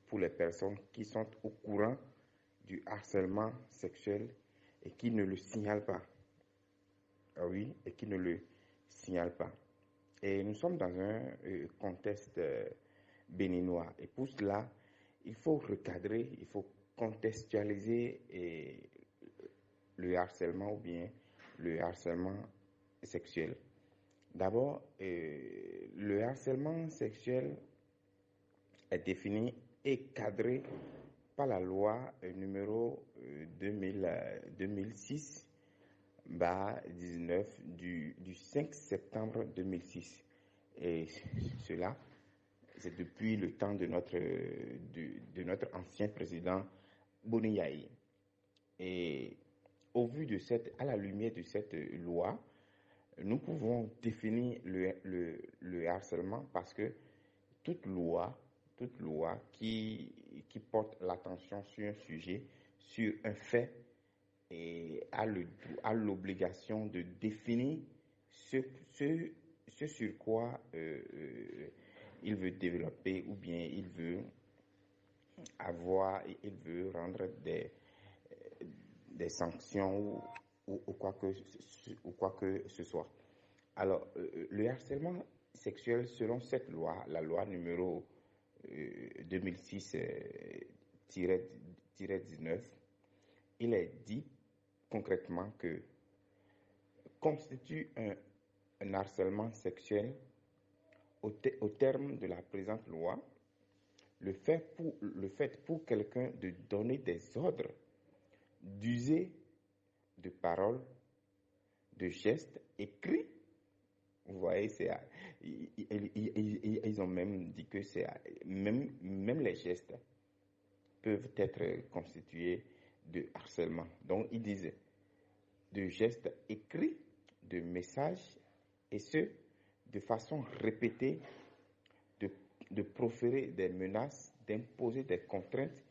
pour les personnes qui sont au courant du harcèlement sexuel et qui ne le signalent pas. Oui, et qui ne le signalent pas. Et nous sommes dans un contexte béninois. Et pour cela, il faut recadrer, il faut contextualiser le harcèlement ou bien le harcèlement sexuel. D'abord, le harcèlement sexuel est défini et cadré par la loi numéro 2006 19 du 5 septembre 2006. Et cela, c'est depuis le temps de notre ancien président Boni Yayi. Et à la lumière de cette loi, nous pouvons définir le harcèlement parce que toute loi toute loi qui porte l'attention sur un sujet, sur un fait, et a l'obligation de définir ce sur quoi il veut développer ou bien il veut rendre des sanctions ou quoi que ce soit. Alors, le harcèlement sexuel, selon cette loi, la loi numéro 2006-19, il est dit concrètement que constitue un harcèlement sexuel au terme de la présente loi, le fait pour quelqu'un de donner des ordres, d'user de paroles, de gestes écrits. Vous voyez, ils ont même dit que même les gestes peuvent être constitués de harcèlement. Donc, ils disaient de gestes écrits, de messages, et ce, de façon répétée, de proférer des menaces, d'imposer des contraintes,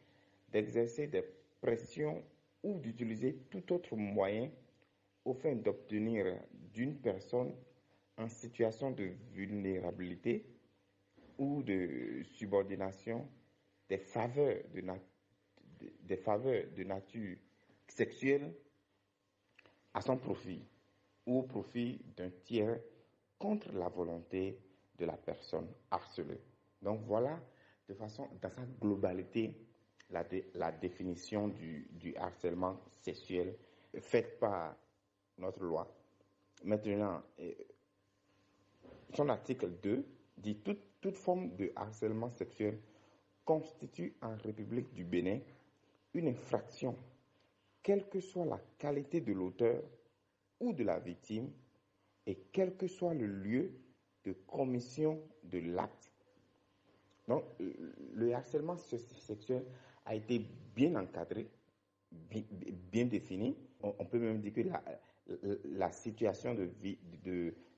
d'exercer des pressions ou d'utiliser tout autre moyen au fin d'obtenir d'une personne en situation de vulnérabilité ou de subordination des faveurs de nature sexuelle à son profit ou au profit d'un tiers contre la volonté de la personne harcelée. Donc voilà, dans sa globalité, la définition du harcèlement sexuel faite par notre loi. Maintenant, son article 2 dit toute forme de harcèlement sexuel constitue en République du Bénin une infraction, quelle que soit la qualité de l'auteur ou de la victime et quel que soit le lieu de commission de l'acte. Donc, le harcèlement sexuel a été bien encadré, bien défini. On peut même dire que la situation de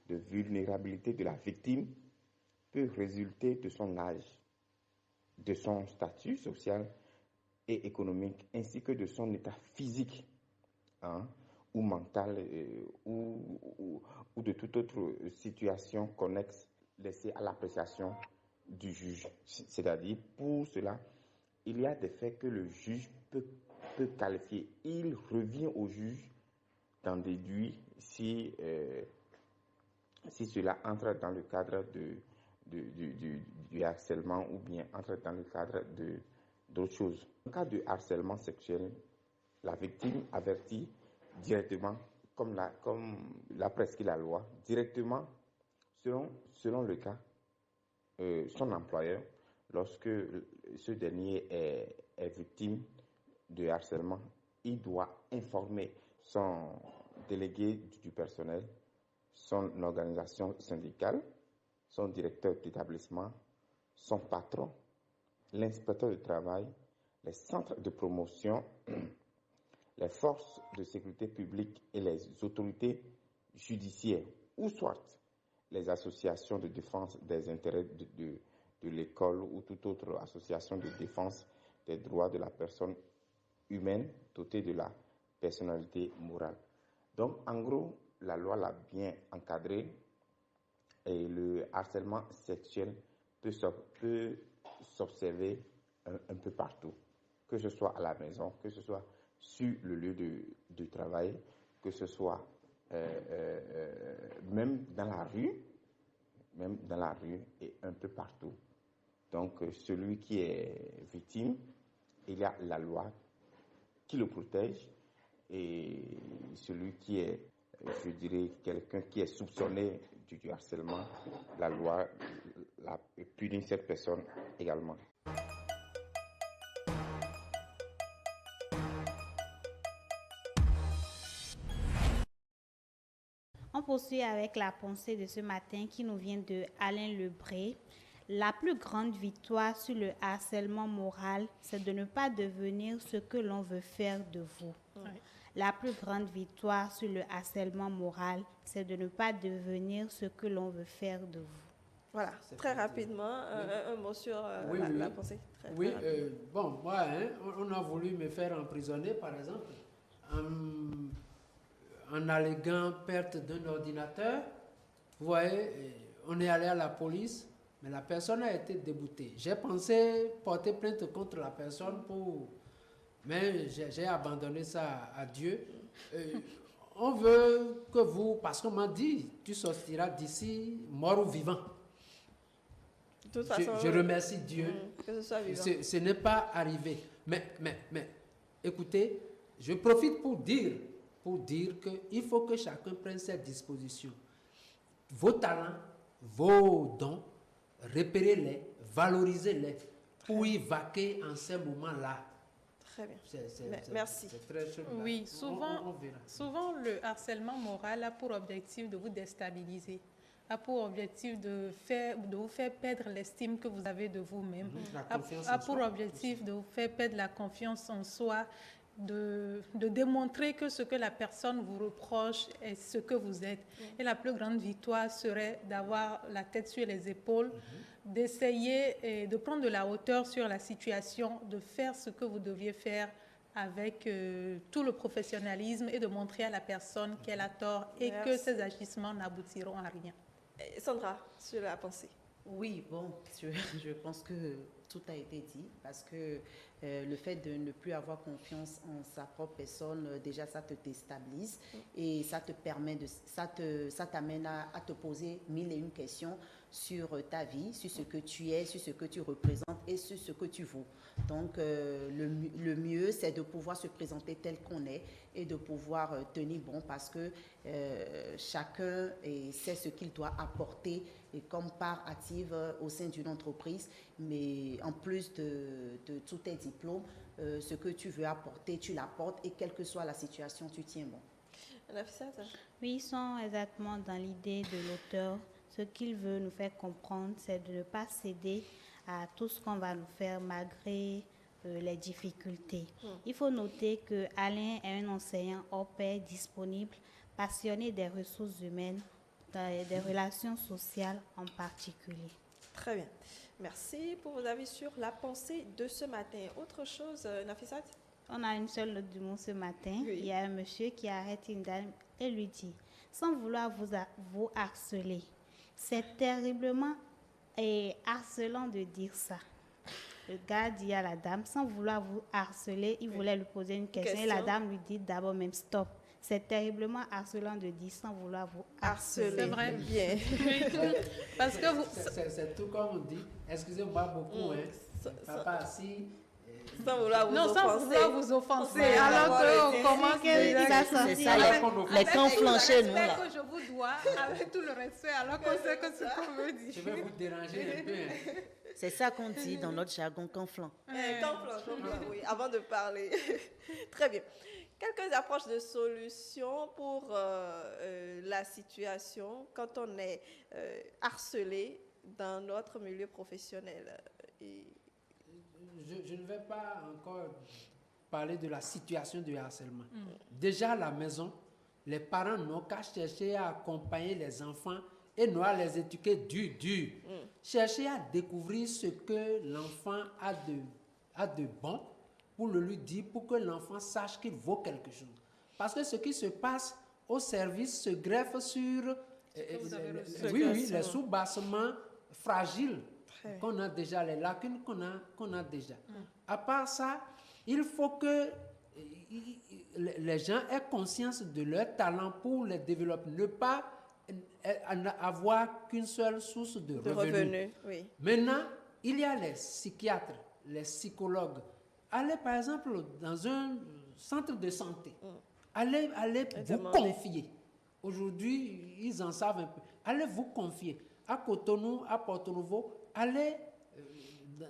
vulnérabilité de la victime peut résulter de son âge, de son statut social et économique, ainsi que de son état physique ou mental ou de toute autre situation connexe laissée à l'appréciation du juge. C'est-à-dire, pour cela, il y a des faits que le juge peut qualifier. Il revient au juge d'en déduire si cela entre dans le cadre du harcèlement ou bien entre dans le cadre d'autres choses. En cas de harcèlement sexuel, la victime avertit directement, comme l'a prescrit la loi, directement, selon le cas, son employeur, lorsque ce dernier est victime de harcèlement, il doit informer son délégué du personnel, son organisation syndicale, son directeur d'établissement, son patron, l'inspecteur du travail, les centres de promotion, les forces de sécurité publique et les autorités judiciaires, ou soit les associations de défense des intérêts de l'école ou toute autre association de défense des droits de la personne humaine dotée de la personnalité morale. Donc, en gros, la loi l'a bien encadré et le harcèlement sexuel peut s'observer un peu partout, que ce soit à la maison, que ce soit sur le lieu de travail, que ce soit même dans la rue et un peu partout. Donc, celui qui est victime, il y a la loi qui le protège, et celui qui est, je dirais, quelqu'un qui est soupçonné du harcèlement, la loi punit cette personne également. On poursuit avec la pensée de ce matin qui nous vient de Alain Lebré. La plus grande victoire sur le harcèlement moral, c'est de ne pas devenir ce que l'on veut faire de vous. Oui. La plus grande victoire sur le harcèlement moral, c'est de ne pas devenir ce que l'on veut faire de vous. Voilà, très rapidement, un mot sur la pensée. Oui, bon, moi, on a voulu me faire emprisonner, par exemple, en alléguant perte d'un ordinateur. Vous voyez, on est allé à la police, mais la personne a été déboutée. J'ai pensé porter plainte contre la personne, mais j'ai abandonné ça à Dieu. On veut que vous, parce qu'on m'a dit, tu sortiras d'ici mort ou vivant. De toute façon, je remercie Dieu. Que ce soit vivant. Ce n'est pas arrivé. Mais, écoutez, je profite pour dire qu'il faut que chacun prenne ses dispositions. Vos talents, vos dons, repérez-les, valorisez-les pour y vaquer en ces moments-là. Très bien. Merci. C'est très chaud. Oui, souvent le harcèlement moral a pour objectif de vous déstabiliser, a pour objectif de vous faire perdre l'estime que vous avez de vous-même, a pour objectif de vous faire perdre la confiance en soi, de démontrer que ce que la personne vous reproche est ce que vous êtes. Et la plus grande victoire serait d'avoir la tête sur les épaules, d'essayer de prendre de la hauteur sur la situation, de faire ce que vous deviez faire avec tout le professionnalisme et de montrer à la personne qu'elle a tort et que ses agissements n'aboutiront à rien. Sandra, sur la pensée. Oui, bon, je pense que tout a été dit parce que le fait de ne plus avoir confiance en sa propre personne, déjà ça te déstabilise et ça te permet ça t'amène à te poser 1001 questions sur ta vie, sur ce que tu es, sur ce que tu représentes et sur ce que tu vaux. Donc le mieux c'est de pouvoir se présenter tel qu'on est et de pouvoir tenir bon parce que chacun sait ce qu'il doit apporter et comme part active au sein d'une entreprise, mais en plus de tous tes diplômes, ce que tu veux apporter, tu l'apportes et quelle que soit la situation, tu tiens bon. Oui, ils sont exactement dans l'idée de l'auteur. Ce qu'il veut nous faire comprendre, c'est de ne pas céder à tout ce qu'on va nous faire malgré les difficultés. Il faut noter que Alain est un enseignant hors pair disponible, passionné des ressources humaines, des relations sociales en particulier. Très bien. Merci pour vos avis sur la pensée de ce matin. Autre chose, Nafisat? On a une seule note du mot ce matin. Oui. Il y a un monsieur qui arrête une dame et lui dit, sans vouloir vous harceler, c'est terriblement harcelant de dire ça. Le gars dit à la dame, sans vouloir vous harceler, il voulait lui poser une question. Et la dame lui dit d'abord même stop. C'est terriblement harcelant de dire sans vouloir vous harceler. C'est vrai. Bien. Parce que vous... C'est tout comme on dit. Excusez-moi beaucoup. Papa assis. Sans vouloir vous offenser. Alors qu'on commence c'est ça, les camps flanchés, nous. Là. Que je vous dois avec tout le respect, alors qu'on sait que ce qu'on veut dire. Je vais vous déranger un peu. C'est ça qu'on dit dans notre jargon, camp flanc. Camp flanc, oui, avant de parler. Très bien. Quelques approches de solutions pour la situation quand on est harcelé dans notre milieu professionnel. Je ne vais pas encore parler de la situation du harcèlement. Déjà à la maison, les parents n'ont qu'à chercher à accompagner les enfants et n'ont à les éduquer dur. Chercher à découvrir ce que l'enfant a de bon pour le lui dire, pour que l'enfant sache qu'il vaut quelque chose. Parce que ce qui se passe au service se greffe sur les sous-bassements fragiles qu'on a déjà, les lacunes qu'on a déjà. À part ça, il faut que les gens aient conscience de leur talent pour les développer, ne pas avoir qu'une seule source de revenus. Oui. Maintenant, il y a les psychiatres, les psychologues. Allez par exemple dans un centre de santé. Allez vous confier. Aujourd'hui, ils en savent un peu. Allez vous confier. À Cotonou, à Porto-Novo, allez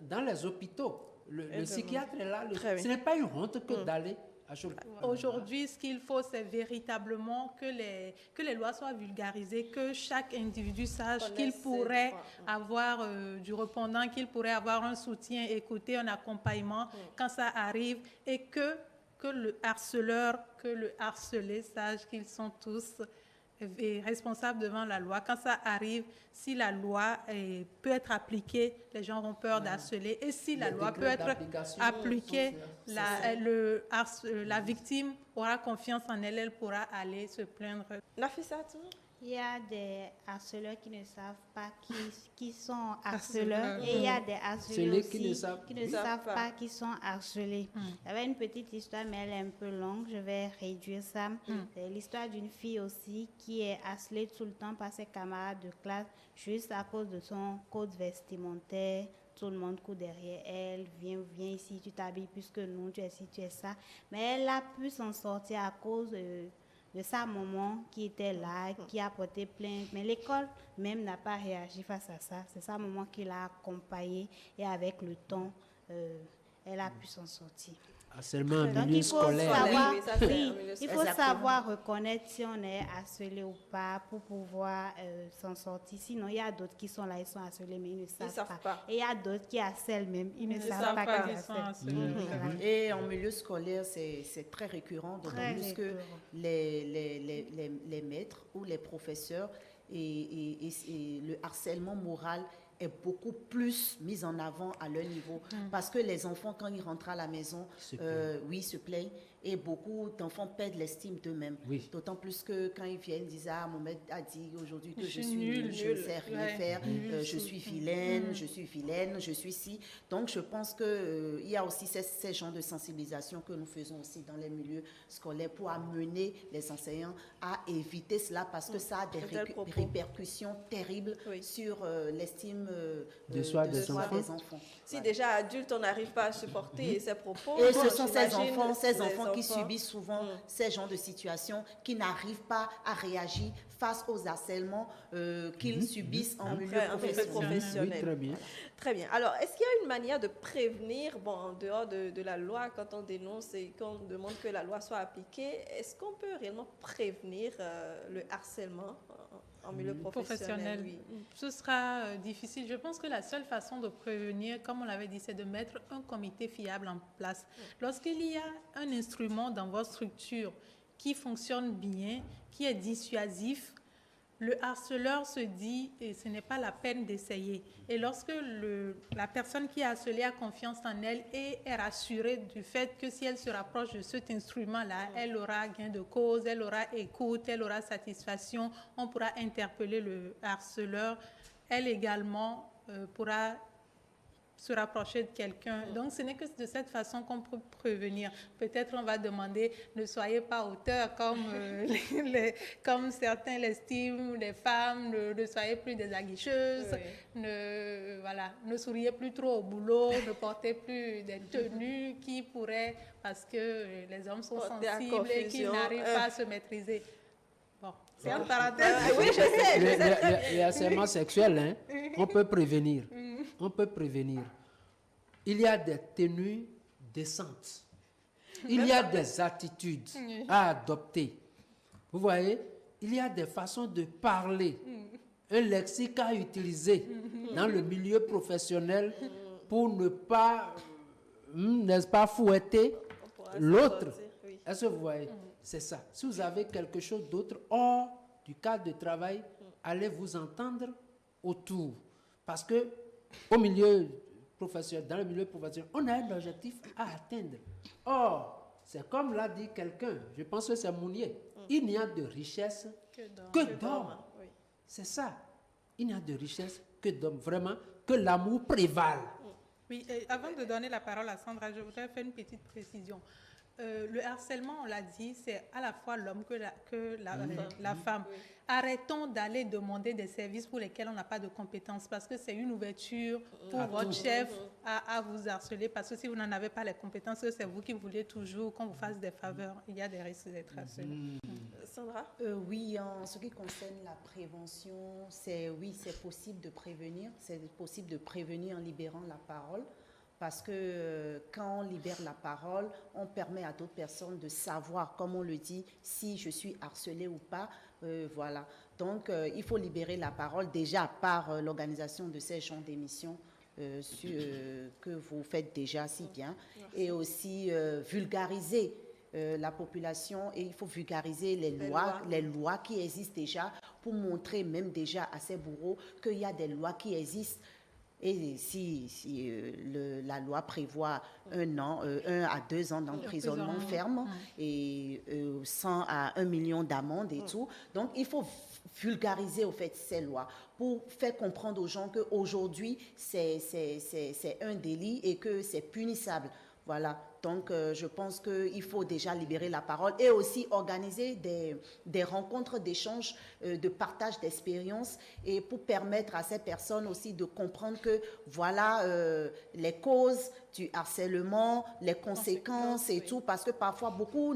dans les hôpitaux. Le psychiatre est là. Ce n'est pas une honte que d'aller à Cholet. Aujourd'hui, ce qu'il faut, c'est véritablement que les lois soient vulgarisées, que chaque individu sache qu'il pourrait avoir du répondant, qu'il pourrait avoir un soutien, écouter, un accompagnement quand ça arrive et que le harceleur, que le harcelé sache qu'ils sont tous est responsable devant la loi. Quand ça arrive, si la loi peut être appliquée, les gens auront peur d'harceler. Et si la loi peut être appliquée, la victime aura confiance en elle, elle pourra aller se plaindre. Nafissatou? Il y a des harceleurs qui ne savent pas qui sont harceleurs et il y a des harceleurs aussi qui ne savent pas qui sont harcelés. Il y avait une petite histoire, mais elle est un peu longue. Je vais réduire ça. C'est l'histoire d'une fille aussi qui est harcelée tout le temps par ses camarades de classe juste à cause de son code vestimentaire. Tout le monde court derrière elle, viens ici, tu t'habilles plus que nous, tu es ci, tu es ça. Mais elle a pu s'en sortir à cause de sa maman qui était là, qui a porté plainte. Mais l'école même n'a pas réagi face à ça. C'est sa maman qui l'a accompagnée et avec le temps, elle a pu s'en sortir. Harcèlement en Donc, milieu scolaire. Il faut savoir reconnaître si on est harcelé ou pas pour pouvoir s'en sortir. Sinon, il y a d'autres qui sont là, ils sont harcelés, mais ils ne savent pas. Et il y a d'autres qui harcèlent même, ils ne savent pas qu'ils sont harcelés. Et en milieu scolaire, c'est très récurrent, d'autant plus que les maîtres ou les professeurs et le harcèlement moral est beaucoup plus mis en avant à leur niveau. Parce que les enfants, quand ils rentrent à la maison, se plaignent. Et beaucoup d'enfants perdent l'estime d'eux-mêmes. D'autant plus que quand ils viennent, ils disent « Ah, Mohamed a dit aujourd'hui que je suis nulle, je ne sais rien faire, je suis vilaine, je suis vilaine, je suis ci. » Donc, je pense qu'il y a aussi ces genres de sensibilisation que nous faisons aussi dans les milieux scolaires pour amener les enseignants à éviter cela parce que ça a des répercussions terribles sur l'estime de soi des enfants. Si déjà adulte, on n'arrive pas à supporter ces propos. Et ce sont ces enfants qui subissent souvent ces genres de situations, qui n'arrivent pas à réagir face aux harcèlements qu'ils subissent en milieu professionnel. Oui, très bien. Très bien. Alors, est-ce qu'il y a une manière de prévenir, en dehors de la loi, quand on dénonce et qu'on demande que la loi soit appliquée, est-ce qu'on peut réellement prévenir le harcèlement en milieu professionnel? Oui. Ce sera difficile. Je pense que la seule façon de prévenir, comme on l'avait dit, c'est de mettre un comité fiable en place. Lorsqu'il y a un instrument dans votre structure qui fonctionne bien, qui est dissuasif, le harceleur se dit et ce n'est pas la peine d'essayer. Et lorsque la personne qui est harcelée a confiance en elle et est rassurée du fait que si elle se rapproche de cet instrument-là, elle aura gain de cause, elle aura écoute, elle aura satisfaction, on pourra interpeller le harceleur. Elle également pourra se rapprocher de quelqu'un. Donc, ce n'est que de cette façon qu'on peut prévenir. Peut-être on va demander, ne soyez pas auteur comme certains l'estiment, les femmes, ne soyez plus des aguicheuses, ne souriez plus trop au boulot, ne portez plus des tenues qui pourraient, parce que les hommes sont sensibles et qui n'arrivent pas à se maîtriser. Bon, c'est une parenthèse. Oui, je sais. Les harcèlements sexuels, on peut prévenir. On peut prévenir. Il y a des tenues décentes. Il y a des attitudes à adopter. Vous voyez, il y a des façons de parler, un lexique à utiliser dans le milieu professionnel pour ne pas, n'est-ce pas, fouetter l'autre. Est-ce que vous voyez? C'est ça. Si vous avez quelque chose d'autre hors du cadre de travail, allez vous entendre autour. Parce que au milieu professionnel, dans le milieu professionnel, on a un objectif à atteindre. Or, c'est comme l'a dit quelqu'un, je pense que c'est Mounier, il n'y a de richesse que d'hommes. Oui. C'est ça. Il n'y a de richesse que d'hommes. Vraiment, que l'amour prévale. Oui, et avant de donner la parole à Sandra, je voudrais faire une petite précision. Le harcèlement, on l'a dit, c'est à la fois l'homme que la femme. Oui. Arrêtons d'aller demander des services pour lesquels on n'a pas de compétences parce que c'est une ouverture pour votre chef à vous harceler parce que si vous n'en avez pas les compétences, c'est vous qui voulez toujours qu'on vous fasse des faveurs. Il y a des risques d'être harcelé. Sandra? Oui, en ce qui concerne la prévention, c'est possible de prévenir. C'est possible de prévenir en libérant la parole. Parce que quand on libère la parole, on permet à d'autres personnes de savoir, comme on le dit, si je suis harcelée ou pas. Voilà. Donc, il faut libérer la parole déjà par l'organisation de ces genres d'émissions que vous faites déjà si bien. Et aussi vulgariser la population et il faut vulgariser les lois qui existent déjà pour montrer même déjà à ces bourreaux qu'il y a des lois qui existent. Et si la loi prévoit 1 à 2 ans d'emprisonnement ferme et 100 à 1 million d'amendes et tout, donc il faut vulgariser au fait ces lois pour faire comprendre aux gens qu'aujourd'hui c'est un délit et que c'est punissable. Voilà, donc je pense qu'il faut déjà libérer la parole et aussi organiser des rencontres d'échange, de partage d'expériences et pour permettre à ces personnes aussi de comprendre que voilà les causes du harcèlement, les conséquences et tout, parce que parfois beaucoup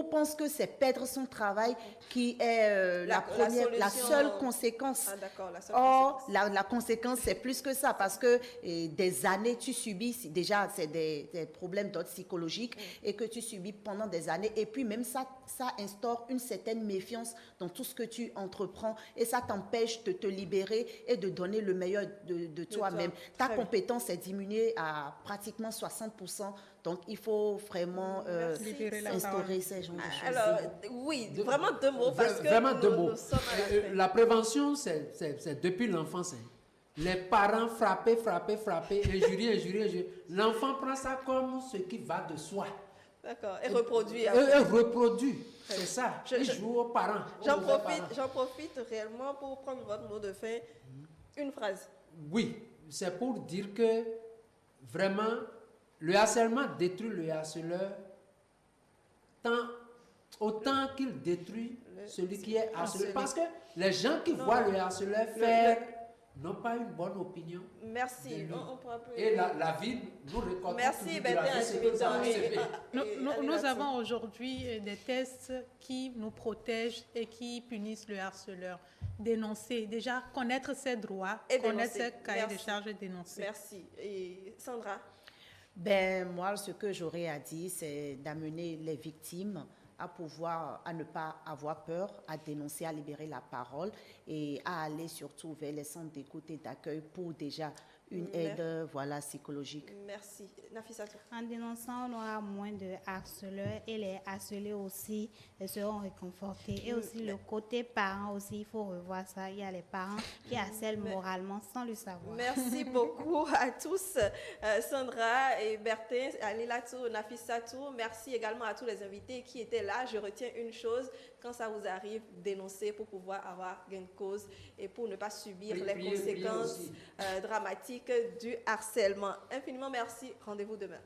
pensent que c'est perdre son travail qui est la seule conséquence. Ah, d'accord, la seule Or, la conséquence, c'est plus que ça, parce que des années, tu subis, déjà, c'est des problèmes d'ordre psychologique, et que tu subis pendant des années, et puis même ça instaure une certaine méfiance dans tout ce que tu entreprends, et ça t'empêche de te libérer et de donner le meilleur de toi-même. Ta compétence est diminuée à pratiquement 60%, donc il faut vraiment instaurer ces genres de choses. Alors, oui, vraiment 2 mots, parce que vraiment 2 mots. nous sommes à la fin. La prévention, c'est depuis l'enfance. Les parents frapper, injurier. L'enfant prend ça comme ce qui va de soi. D'accord, et reproduit. Et reproduit, c'est ça. Il joue aux parents. J'en profite réellement pour prendre votre mot de fin. Une phrase. Oui, c'est pour dire que vraiment, le harcèlement détruit le harceleur autant qu'il détruit celui qui est harcelé. Parce que les gens qui voient le harceleur faire n'ont pas une bonne opinion. Merci. Et la vie nous récolte. Merci, Nous avons aujourd'hui des tests qui nous protègent et qui punissent le harceleur. Dénoncer, déjà connaître ses droits, connaître ses cahiers de charges et dénoncer. Merci. Et Sandra? Moi, ce que j'aurais à dire, c'est d'amener les victimes à ne pas avoir peur, à dénoncer, à libérer la parole et à aller surtout vers les centres d'écoute et d'accueil pour déjà une aide psychologique. Merci. Nafissatou. En dénonçant, on aura moins de harceleurs et les harcelés aussi seront réconfortés. Et aussi le côté parent aussi, il faut revoir ça. Il y a les parents qui harcèlent moralement sans le savoir. Merci beaucoup à tous, Sandra et Bertin, Alilatou, Nafissatou. Merci également à tous les invités qui étaient là. Je retiens une chose, quand ça vous arrive, dénoncez pour pouvoir avoir gain de cause et pour ne pas subir les conséquences dramatiques du harcèlement. Infiniment merci. Rendez-vous demain.